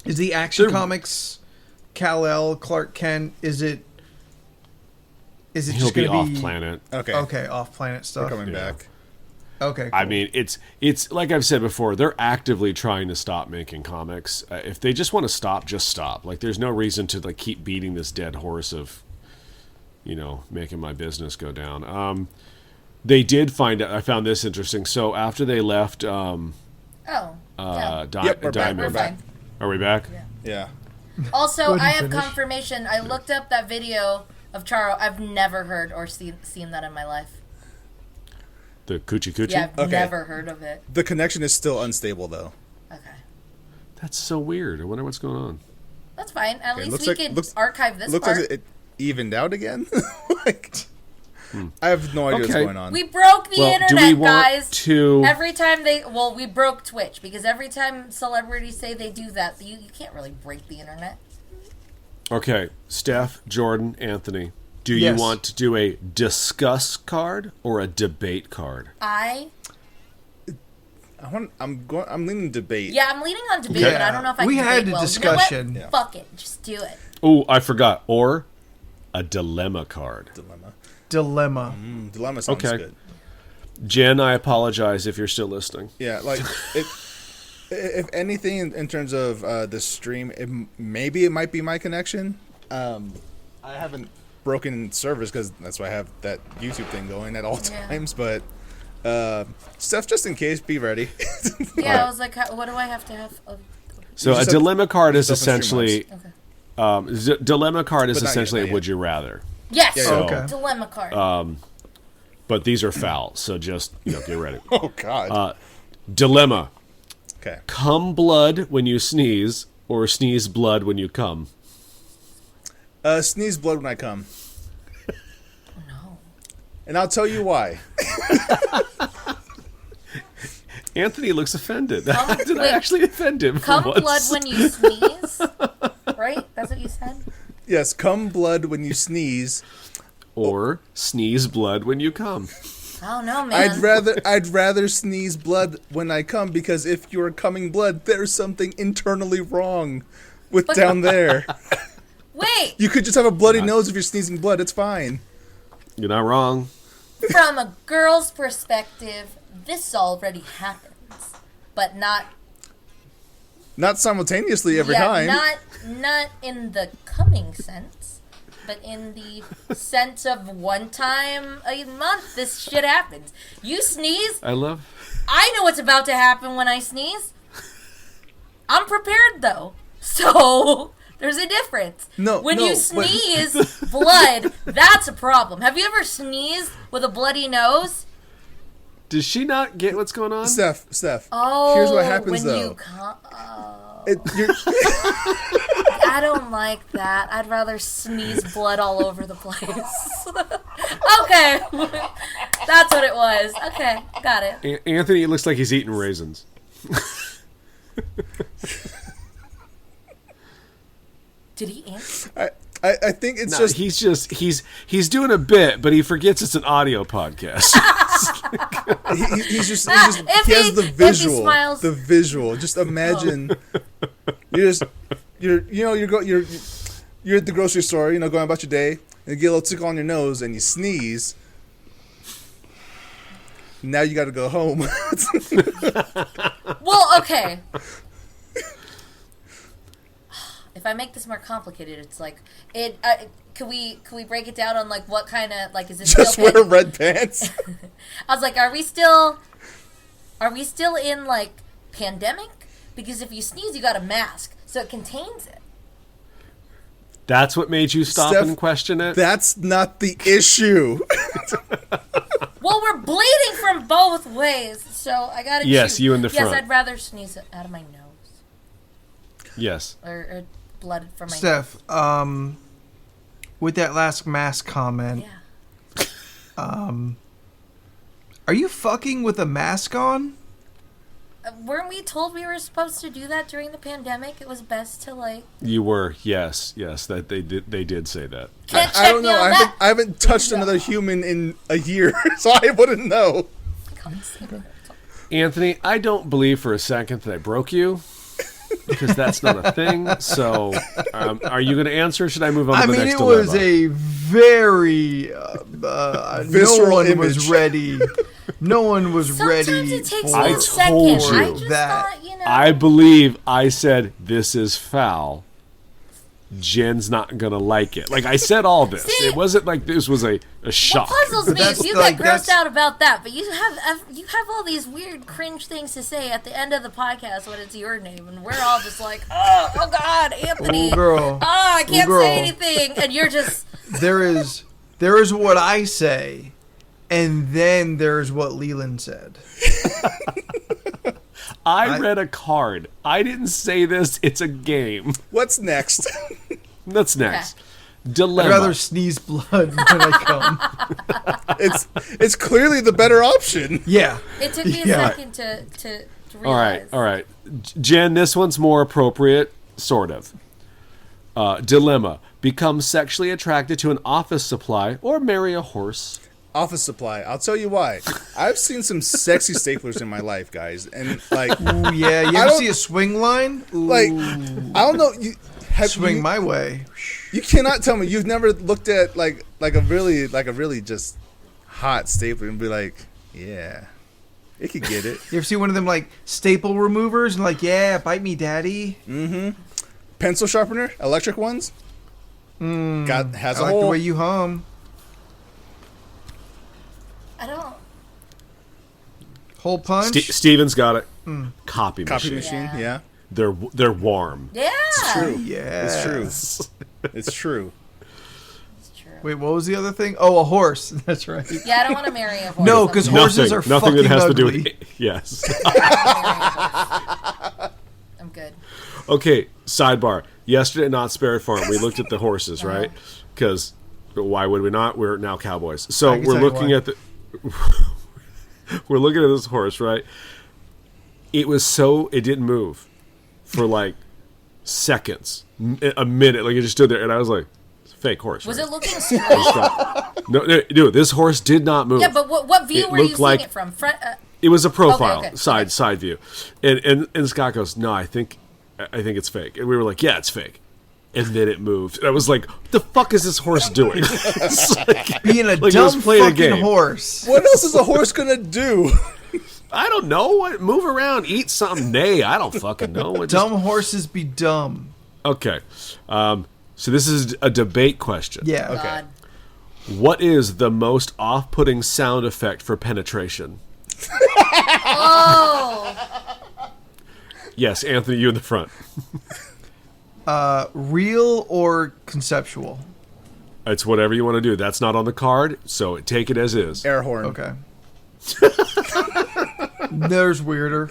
Is the Action They're- Comics Kal-El, Clark Kent? Is it He'll just be going off to be planet. Okay, off planet We're stuff. coming Yeah. back. Okay, I cool. mean, it's like I've said before. They're actively trying to stop making comics. If they just want to stop, just stop. Like, there's no reason to like keep beating this dead horse of, making my business go down. They did find out. I found this interesting. So after they left, Oh. Yeah. Yep, we're back, Diamond, We're fine. are we back? Yeah. Also, Go ahead I and have finish. confirmation. I looked up that video of Charo. I've never heard or seen that in my life. The Coochie Coochie. Yeah, I've Okay. never heard of it. The connection is still unstable though. Okay. That's so weird. I wonder what's going on. That's fine. At Okay, least looks we like- can looks- archive this Looks part. like it evened out again. Like, I have no idea what's Okay. going on. We broke the Well, do internet, we want guys. to? Every time we broke Twitch because every time celebrities say they do that, you can't really break the internet. Okay, Steph, Jordan, Anthony. Do Yes. you want to do a discuss card or a debate card? I'm leaning debate. I'm leaning on debate, Okay. but I don't know if I We can had debate a well. discussion. You know Yeah. what? Fuck it. Just do it. Oh, I forgot. Or a dilemma card. Dilemma. Dilemma sounds Okay. good. Jen, I apologize if you're still listening. Yeah, like if anything in terms of the stream, maybe it might be my connection. I haven't broken servers because that's why I have that YouTube thing going at all Yeah. times. But Steph, just in case, be ready. Yeah, I was like, what do I have to have? So You a just have- dilemma card is just open essentially Okay. dilemma card is But not yet, essentially not a yet. would you rather. Yes. Yeah, yeah. Okay. Dilemma card. But these are foul, so just get ready. Oh God. Dilemma: Okay. come blood when you sneeze, or sneeze blood when you come. Sneeze blood when I come. No. And I'll tell you why. Anthony looks offended. Did wait. I actually offend him? Come for once? blood when you sneeze. Right? That's what you said? Yes, come blood when you sneeze. Or sneeze blood when you come. I don't know, man. I'd rather sneeze blood when I come, because if you're coming blood, there's something internally wrong with down there. Wait! You could just have a bloody nose if you're sneezing blood. It's fine. You're not wrong. From a girl's perspective, this already happens. But not... Not simultaneously every time. Not in the coming sense, but in the sense of one time a month this shit happens. You sneeze, I know what's about to happen when I sneeze. I'm prepared though. So there's a difference. When you sneeze blood, that's a problem. Have you ever sneezed with a bloody nose? Does she not get what's going on? Steph. Oh, here's what happens when though. You I don't like that. I'd rather sneeze blood all over the place. Okay. That's what it was. Okay, got it. Anthony, it looks like he's eating raisins. Did he answer? I think it's he's doing a bit, but he forgets it's an audio podcast. he has the visual. The visual. Just imagine you're at the grocery store, going about your day, and you get a little tickle on your nose and you sneeze. Now you got to go home. Well, okay. If I make this more complicated, it's like it. Can we break it down on like what kind of like is it just still wear red pants? I was like, are we still in like pandemic? Because if you sneeze, you got a mask, so it contains it. That's what made you stop and question it? That's not the issue. Well, we're bleeding from both ways, so I gotta Yes, choose. you in the front. Yes, I'd rather sneeze it out of my nose. Yes. Or blood from my Steph, nose. With that last mask comment, are you fucking with a mask on? Weren't we told we were supposed to do that during the pandemic? It was best to like. You were, yes, that they did say that. Can't I don't know. I haven't touched another human in a year, so I wouldn't know. Anthony, I don't believe for a second that I broke you, because that's not a thing. So, are you going to answer? Or should I move on to the next dilemma? It was a very visceral no one image. Was ready. No one was Sometimes ready. It takes I me a second. told I you just that. thought, I believe I said this is foul. Jen's not gonna like it. Like I said all this. See, it wasn't like this was a shock. What puzzles me That's is you like- get grossed out about that, but you have all these weird cringe things to say at the end of the podcast when it's your name, and we're all just like, oh God, Anthony, Ooh, girl. I can't Ooh, girl. say anything, and you're just There is what I say, and then there's what Leland said. I read a card. I didn't say this. It's a game. What's next? That's next. I'd Dilemma. rather sneeze blood when I come. It's clearly the better option. Yeah. it took me a second to realize. All right. Jen, this one's more appropriate, sort of. Dilemma. Become sexually attracted to an office supply or marry a horse. Office supply. I'll tell you why. I've seen some sexy staplers in my life, guys, and like, Ooh, yeah. You ever see a swing line? Ooh. like, I don't know. Swing my way. You cannot tell me you've never looked at like a really just hot stapler and be like, yeah, it could get it. You ever see one of them like staple removers and like, yeah, bite me, daddy. Mm-hmm. Pencil sharpener, electric ones. Has I a like hole. the way you hum. I don't. Hole punch. Steven's got it. Copy Copy machine. machine. Yeah. They're warm. Yeah. It's true. Yeah. It's true. It's true. It's true. Wait, what was the other thing? Oh, a horse. That's right. Yeah, I don't want to marry a horse. No, because horses are Nothing fucking that has ugly. to do with yes. I'm good. Okay, sidebar. yesterday at Not Spared Farm, we looked at the horses, right? Because why would we not? We're now cowboys. So we're looking at the we're looking at this horse, right? It didn't move for like seconds, a minute, like it just stood there, and I was like, it's a fake horse. Was right? it looking straight? No, dude, this horse did not move. Yeah, but what view were you seeing it from? Front. It was a profile, Okay. side view, and Scott goes, no, I think it's fake, and we were like, yeah, it's fake, and then it moved, and I was like, what the fuck is this horse doing? It's like, Being a like it was dumb playing a fucking game. horse. What else is a horse gonna do? I don't know. Move around, eat something. Nay, I don't fucking know. Dumb horses be dumb. Okay, so this is a debate question. Yeah. Oh, Okay. God. What is the most off-putting sound effect for penetration? Oh. Yes, Anthony, you in the front. Real or conceptual? It's whatever you want to do. That's not on the card, so take it as is. Air horn. Okay. There's weirder.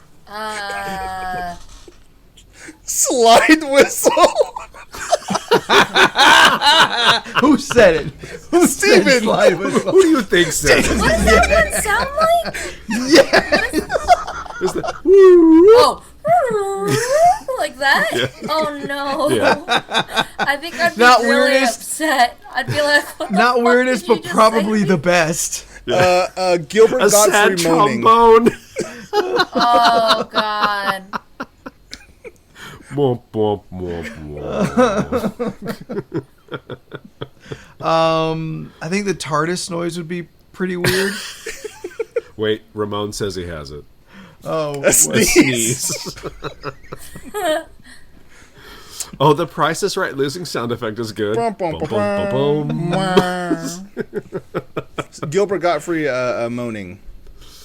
Slide whistle. Who said it? Steven. Slide whistle. Who do you think said it? What does that sound like? Is the- Oh. Like that? Yeah. Oh no. Yeah. I think I'd be Not really weirdest. upset. I'd be like, what the Not fuck weirdest, did you but just probably say? the best. Gilbert a sad Godfrey moaning. trombone. Oh god. Womp, womp, womp, womp. I think the TARDIS noise would be pretty weird. Wait, Ramon says he has it. Oh, A sneeze. Sneeze. Oh, the Price is Right losing sound effect is good. Bum, bum, Bum, bum, bum, bum. Gilbert Godfrey moaning.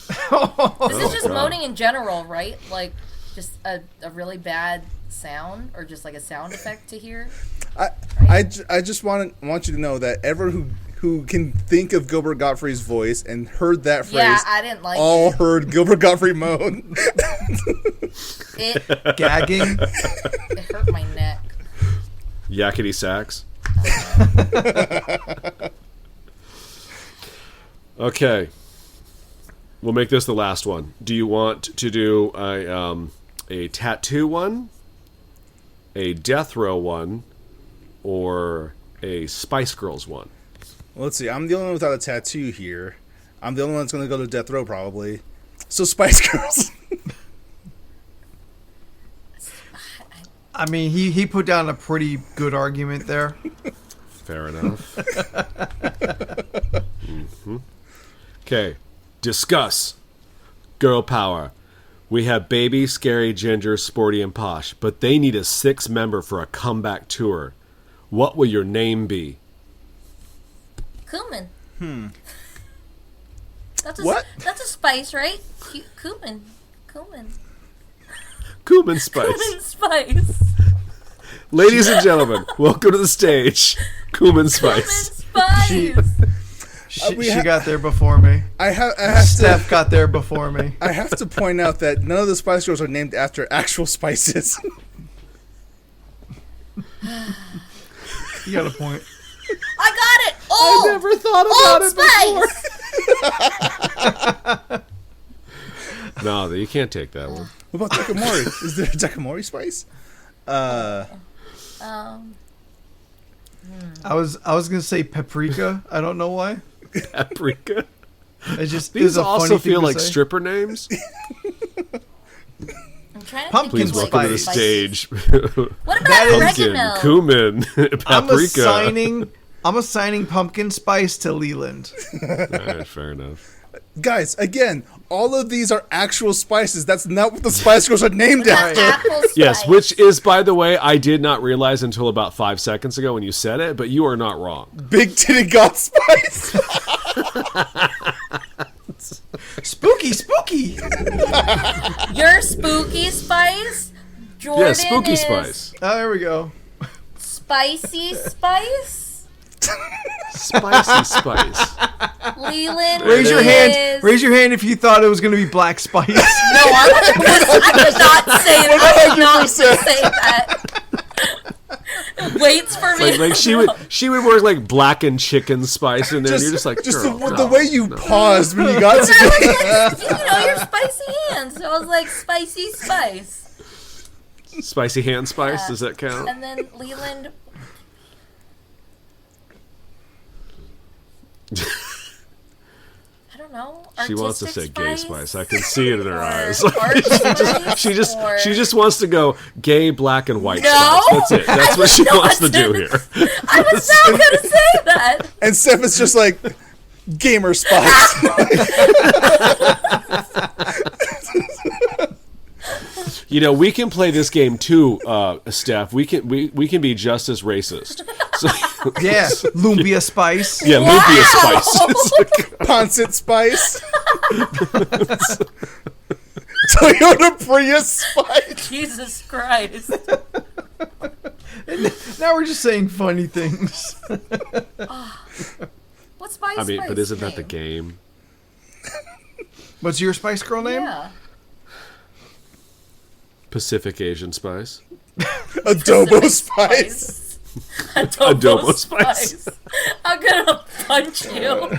This is just God. moaning in general, right? Like just a really bad sound or just like a sound effect to hear. I just want you to know that who can think of Gilbert Godfrey's voice and heard that phrase. Yeah, I didn't like all it. heard Gilbert Godfrey moan. It gagging. hurt my neck. Yakety sax. Okay. We'll make this the last one. Do you want to do a tattoo one, a death row one, or a Spice Girls one? Well, let's see. I'm the only one without a tattoo here. I'm the only one that's going to go to death row probably. So Spice Girls. I mean, he put down a pretty good argument there. Fair enough. Okay. Discuss. Girl power. We have Baby, Scary, Ginger, Sporty, and Posh, but they need a 6th member for a comeback tour. What will your name be? Cumin. That's What? That's a spice, right? Cumin. Cumin Spice. Cumin spice. Ladies and gentlemen, welcome to the stage. Cumin Cumin Spice. spice. She got there before me. I have Steph got there before me. I have to point out that none of the Spice Girls are named after actual spices. You got a point. I got it. Oh, I never thought about Old it before. No, you can't take that one. What about Takamori? Is there a Takamori spice? I was gonna say paprika. I don't know why. Paprika. It just These is a funny also thing feel to like say. stripper names. I'm trying to Pumpkin think Please of, welcome to the spice. stage. What about That is- oregano? Cumin, I'm paprika. assigning pumpkin spice to Leland. All right, fair enough. Guys, again, all of these are actual spices. That's not what the Spice Girls are named That's after. apple spice. Yes, which is, by the way, I did not realize until about 5 seconds ago when you said it, but you are not wrong. Big Titty God Spice. Spooky, spooky. Your spooky spice. Jordan Yeah, spooky is spice. Oh, there we go. Spicy spice. Spicy spice. Leland Raise your is... hand. Raise your hand if you thought it was gonna be black spice. No, I did not say that. I did not say that. Waits for me. Like she would work like blackened chicken spice in there, and you're just like, just girl, the way you paused when you got to I was like, your spicy hands. So I was like, spicy spice. spicy hand spice. Does that count? And then Leland. I don't know. She wants to say artistic gay spice. I can see it in her or eyes. art spice She just or- she just wants to go gay, black, and white No! spice. That's it. That's what she wants to do here. I was not going to say that. And Steph is just like gamer spice. You know, we can play this game too, Steph. We can be just as racist. So, Yeah, lumpia spice. yeah, Wow! lumpia spice. It's like- Ponset spice. Toyota Prius spice. Jesus Christ. Now we're just saying funny things. What's spice? I mean, spice but isn't that the name? game? What's your Spice Girl name? Yeah. Pacific Asian spice. Adobo spice. Adobo spice. spice. I'm gonna punch you.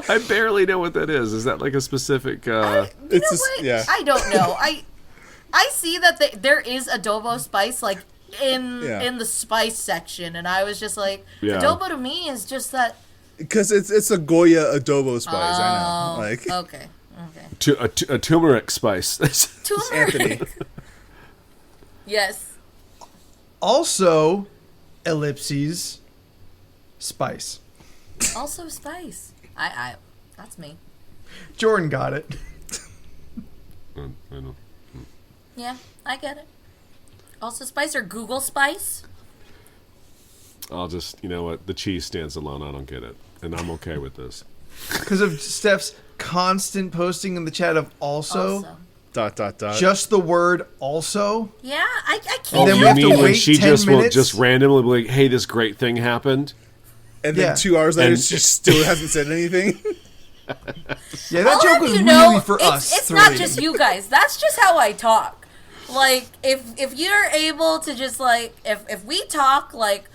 I barely know what that is. Is that like a specific? You It's know just what? yeah. I don't know. I see that there is adobo spice like in the spice section, and I was just like, Yeah. adobo to me is just that. Because it's a Goya adobo spice. I know. Like Okay. A turmeric spice. Turmeric. Yes. Also, ellipses, spice. Also spice. I that's me. Jordan got it. I know. Yeah, I get it. Also spice or Google spice? I'll just, you know what? The cheese stands alone. I don't get it, and I'm okay with this. Because of Steph's constant posting in the chat of also. dot. Just the word also. Yeah, I can't. And then we You have to mean when wait she 10 just will minutes? just randomly be like, "Hey, this great thing happened." And then Yeah. 2 hours later, And- she still hasn't said anything. Yeah, that I'll joke have was you really know, for it's, us It's three. not just you guys. That's just how I talk. Like, if you're able to just like, if we talk like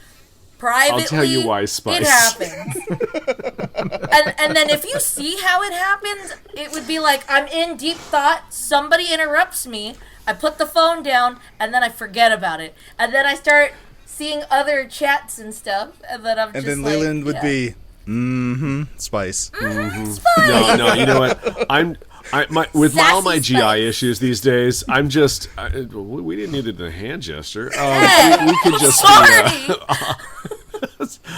privately, I'll tell you why, Spice. It happens. and then if you see how it happens, it would be like I'm in deep thought. Somebody interrupts me. I put the phone down, and then I forget about it, and then I start seeing other chats and stuff, and then I'm And just then like, Leland would yeah. be, spice. Spice. No, you know what? With all my Sassy GI spice. issues these days, I'm just. We didn't need the hand gesture. Hey, We could just. sorry.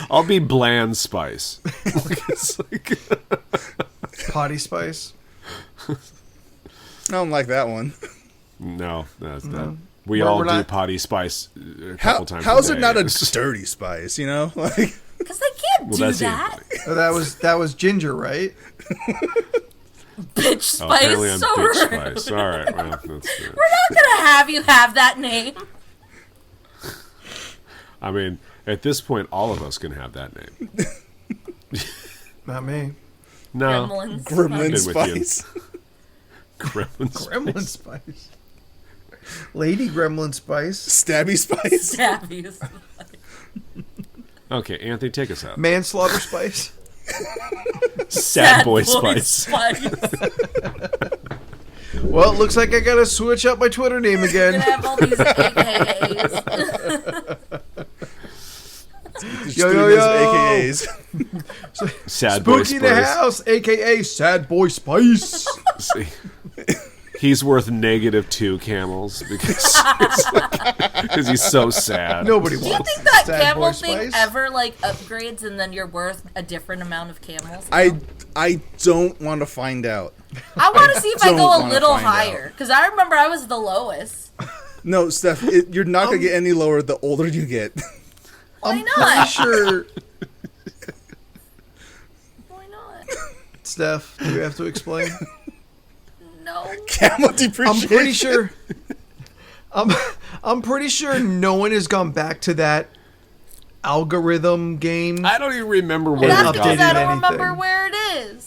I'll be bland spice. It's like, Potty spice. I don't like that one. no, that's that. We We're all do not- potty spice a couple times. How's a it day. not a It's just- dirty spice? You know, like Because they can't do that's that. Anthony. Oh, that was ginger, right? Bitch Oh, spice. apparently I'm so bitch rude. spice. All right, well, that's We're not gonna have you have that name. I mean, at this point, all of us can have that name. Not me. No, Gremlins. gremlin with you. spice. Gremlin Gremlin spice. Lady Gremlin spice. Stabby spice. Stabbies. Okay, Anthony, take us out. Manslaughter spice. Sad boy spice. Well, it looks like I gotta switch up my Twitter name Gonna again. have all these AKAs. Yo, Yo, yo, yo. AKAs. Sad boy Spooky in the spice. house, aka Sad Boy Spice. See, he's worth -2 camels because he's so sad. Nobody Do you wants think that Sad camel Boy thing Spice. ever like upgrades and then you're worth a different amount of camels? I don't want to find out. I want to see if I don't go a wanna little find out. higher because I remember I was the lowest. No, Steph, you're not gonna get any lower the older you get. Why I'm not? pretty sure. Why not? Steph, do we have to explain? No. Camel I'm depreciation. pretty sure. I'm pretty sure no one has gone back to that algorithm game. I don't even remember where That's we because got I it. don't remember anything. where it is.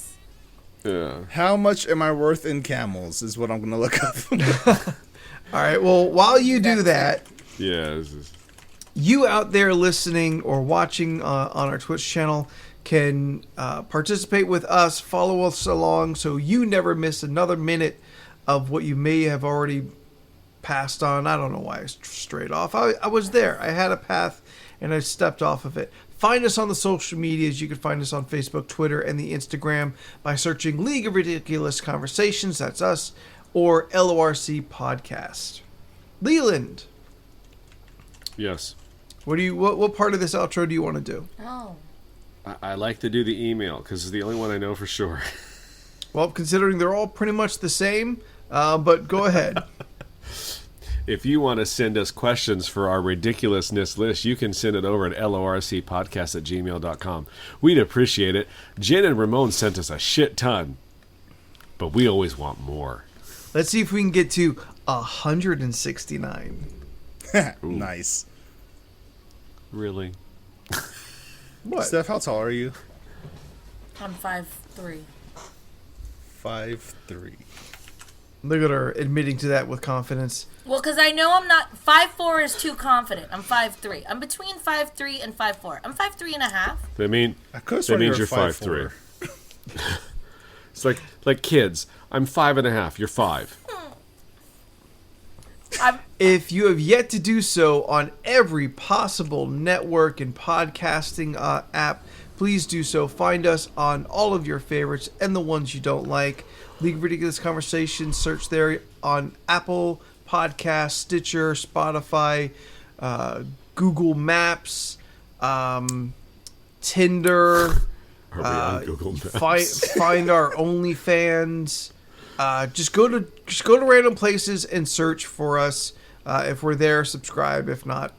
Yeah. How much am I worth in camels is what I'm gonna look up. All right. Well, while you do that, Yeah. This is... you out there listening or watching on our Twitch channel can participate with us, follow us along, so you never miss another minute of what you may have already passed on. I don't know why I strayed off. I was there. I had a path, and I stepped off of it. Find us on the social medias. You can find us on Facebook, Twitter, and the Instagram by searching League of Ridiculous Conversations. That's us. Or LORC Podcast. Leland, Yes. what part of this outro do you want to do? Oh. I like to do the email because it's the only one I know for sure. Well, considering they're all pretty much the same, but go ahead. If you want to send us questions for our ridiculousness list, you can send it over at lorcpodcast@gmail.com. We'd appreciate it. Jen and Ramon sent us a shit ton, but we always want more. Let's see if we can get to 169. Nice. Really? What? Steph, how tall are you? I'm 5'3". 5'3". Look at her admitting to that with confidence. Well, because I know I'm not... 5'4" is too confident. I'm 5'3". I'm between 5'3" and 5'4". I'm 5'3" and a half. I mean, I could have that sworn you means were you're 5'3". It's like kids. I'm 5.5. You're 5. If you have yet to do so on every possible network and podcasting app, please do so. Find us on all of your favorites and the ones you don't like. League of Ridiculous Conversations, search there on Apple Podcasts, Stitcher, Spotify, Google Maps, Tinder. Are we on Google Maps? Find our OnlyFans. Just go to random places and search for us. If we're there, subscribe. If not,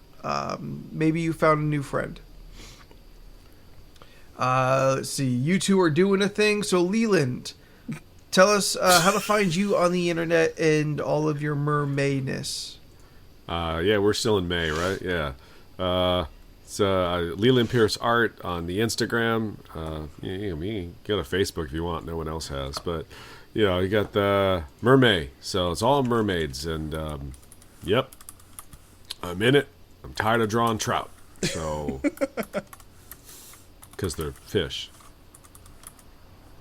maybe you found a new friend. Let's see. You two are doing a thing. So Leland, tell us how to find you on the internet and all of your mermaidness. Yeah, we're still in May, right? Yeah. It's Leland Pierce Art on the Instagram. You can go to Facebook if you want. No one else has. But, you got the Mermaid. So it's all mermaids. And, yep, I'm in it. I'm tired of drawing trout. So, because they're fish.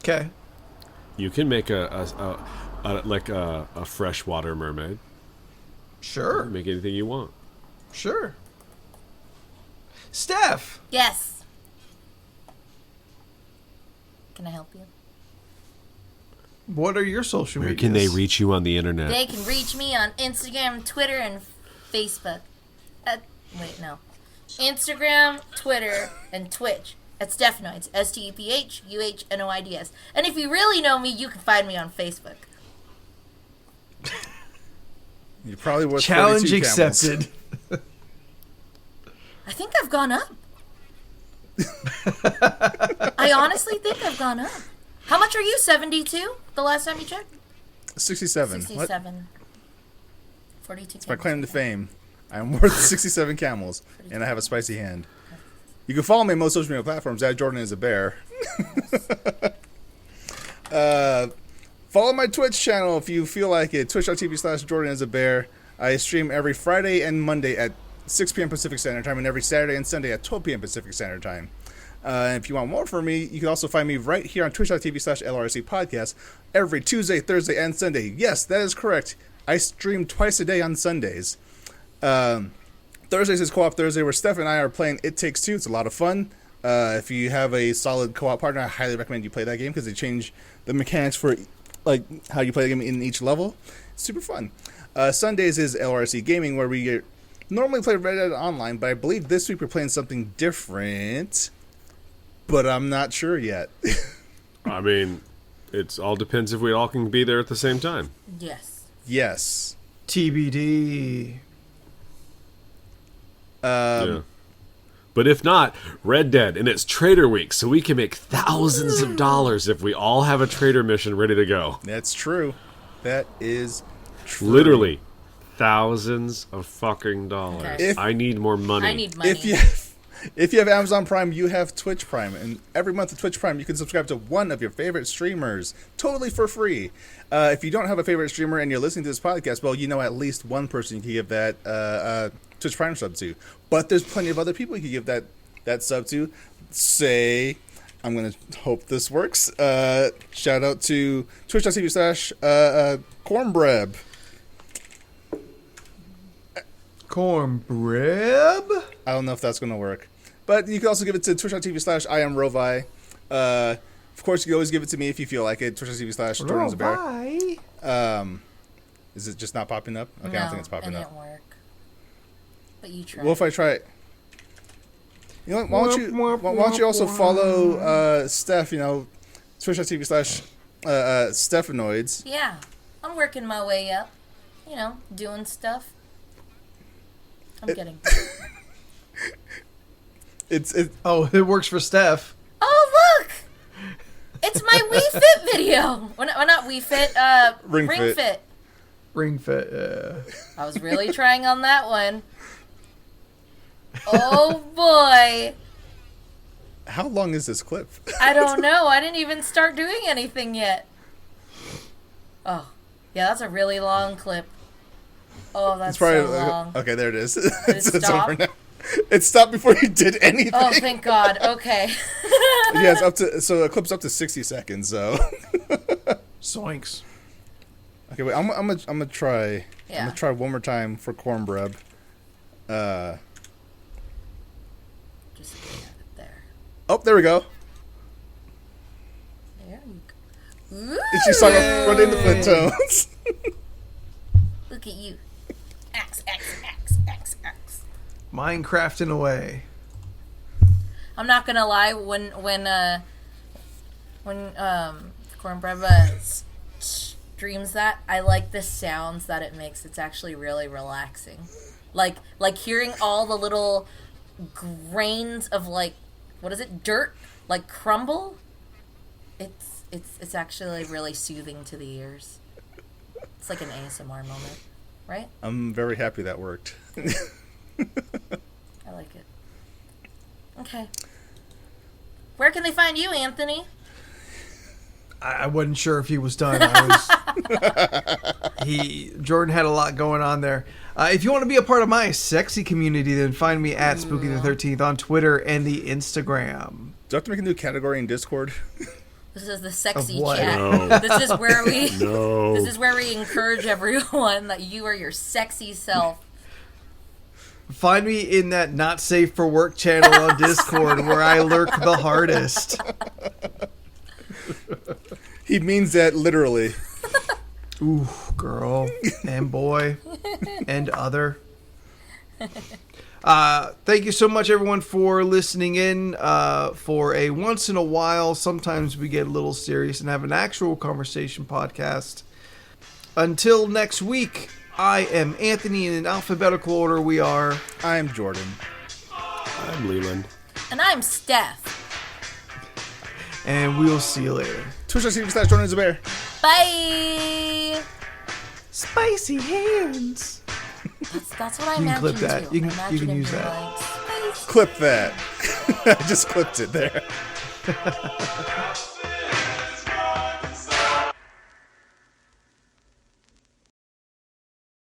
Okay. You can make a freshwater mermaid. Sure. Make anything you want. Sure. Steph. Yes. Can I help you? What are your social Where medias? can they reach you on the internet? They can reach me on Instagram, Twitter, and Facebook. Wait, no. Instagram, Twitter, and Twitch. At Stephnoids. STEPHUHNOIDS. And if you really know me, you can find me on Facebook. You probably was Challenge 42 accepted. I think I've gone up. I honestly think I've gone up. How much are you? 72? The last time you checked? 67. 67. 42. It's my claim to fame. I'm worth 67 camels, and I have a spicy hand. You can follow me on most social media platforms at Jordan is a Bear. Follow my Twitch channel if you feel like it. Twitch.tv/Jordan is a Bear. I stream every Friday and Monday at 6 p.m. Pacific Standard Time, and every Saturday and Sunday at 12 p.m. Pacific Standard Time. And if you want more from me, you can also find me right here on Twitch.tv/LRC Podcast every Tuesday, Thursday, and Sunday. Yes, that is correct. I stream twice a day on Sundays. Thursdays is Co-op Thursday, where Steph and I are playing It Takes Two. It's a lot of fun. If you have a solid co-op partner, I highly recommend you play that game because they change the mechanics for like how you play the game in each level. It's super fun. Sundays is LRC Gaming, where we normally play Red Dead Online, but I believe this week we're playing something different. But I'm not sure yet. I mean, it all depends if we all can be there at the same time. Yes. Yes. TBD. Yeah. But if not, Red Dead, and it's Trader Week, so we can make thousands of dollars if we all have a trader mission ready to go. That's true. That is true. Literally, thousands of fucking dollars. Okay. I need more money. I need money. If you have Amazon Prime, you have Twitch Prime. And every month of Twitch Prime, you can subscribe to one of your favorite streamers totally for free. If you don't have a favorite streamer and you're listening to this podcast, well, you know at least one person you can give that Twitch Prime sub to. But there's plenty of other people you can give that sub to. Say, I'm going to hope this works. Shout out to twitch.tv/cornbreb. Cornbreb? I don't know if that's going to work. But you can also give it to twitch.tv/IamRovi. Of course, you can always give it to me if you feel like it. Twitch.tv/Jordan'sAbear. Is it just not popping up? Okay, I don't think it's popping up. It didn't work. But you tried. Well, if I try it. You know what? Why don't you also follow Steph, twitch.tv/Stephanoids. Yeah. I'm working my way up. Doing stuff. I'm kidding. Oh, it works for Steph. Oh, look! It's my Wii Fit video. Well, not Wii Fit, Ring Fit. Ring Fit, yeah. I was really trying on that one. Oh, boy. How long is this clip? I don't know. I didn't even start doing anything yet. Oh, yeah, that's a really long clip. Oh, that's so long. Okay, there it is. Did it stop? Over now. It stopped before you did anything. Oh, thank God. Okay. Yeah, so a clip's up to 60 seconds, so. Zoinks. Okay, wait, I'm gonna try. Yeah. I'm gonna try one more time for Cornbreb. Just get it there. Oh, there we go. There you go. It's just like running the foot tones. Look at you. X. Minecrafting away. I'm not gonna lie. When Cornbread streams that, I like the sounds that it makes. It's actually really relaxing. Like hearing all the little grains of dirt crumble. It's actually really soothing to the ears. It's like an ASMR moment, right? I'm very happy that worked. I like it. Okay. Where can they find you, Anthony? I wasn't sure if he was done. Jordan had a lot going on there. If you want to be a part of my sexy community, then find me at Spooky the 13th on Twitter and the Instagram. Do I have to make a new category in Discord? This is the sexy Of what? chat. No. This is where we No. This is where we encourage everyone that you are your sexy self. Find me in that not safe for work channel on Discord where I lurk the hardest. He means that literally. Ooh, girl and boy and other. Thank you so much, everyone, for listening in. For a once in a while, sometimes we get a little serious and have an actual conversation podcast. Until next week, I am Anthony, and in alphabetical order we are... I'm Jordan. I'm Leland. And I'm Steph. And we'll see you later. Twitch.tv/Jordan'sAbear. Bye! Spicy hands. That's what I You can clip imagine that. too. You can Imagine use being that. like, "Spicy." Clip that. I just clipped it there.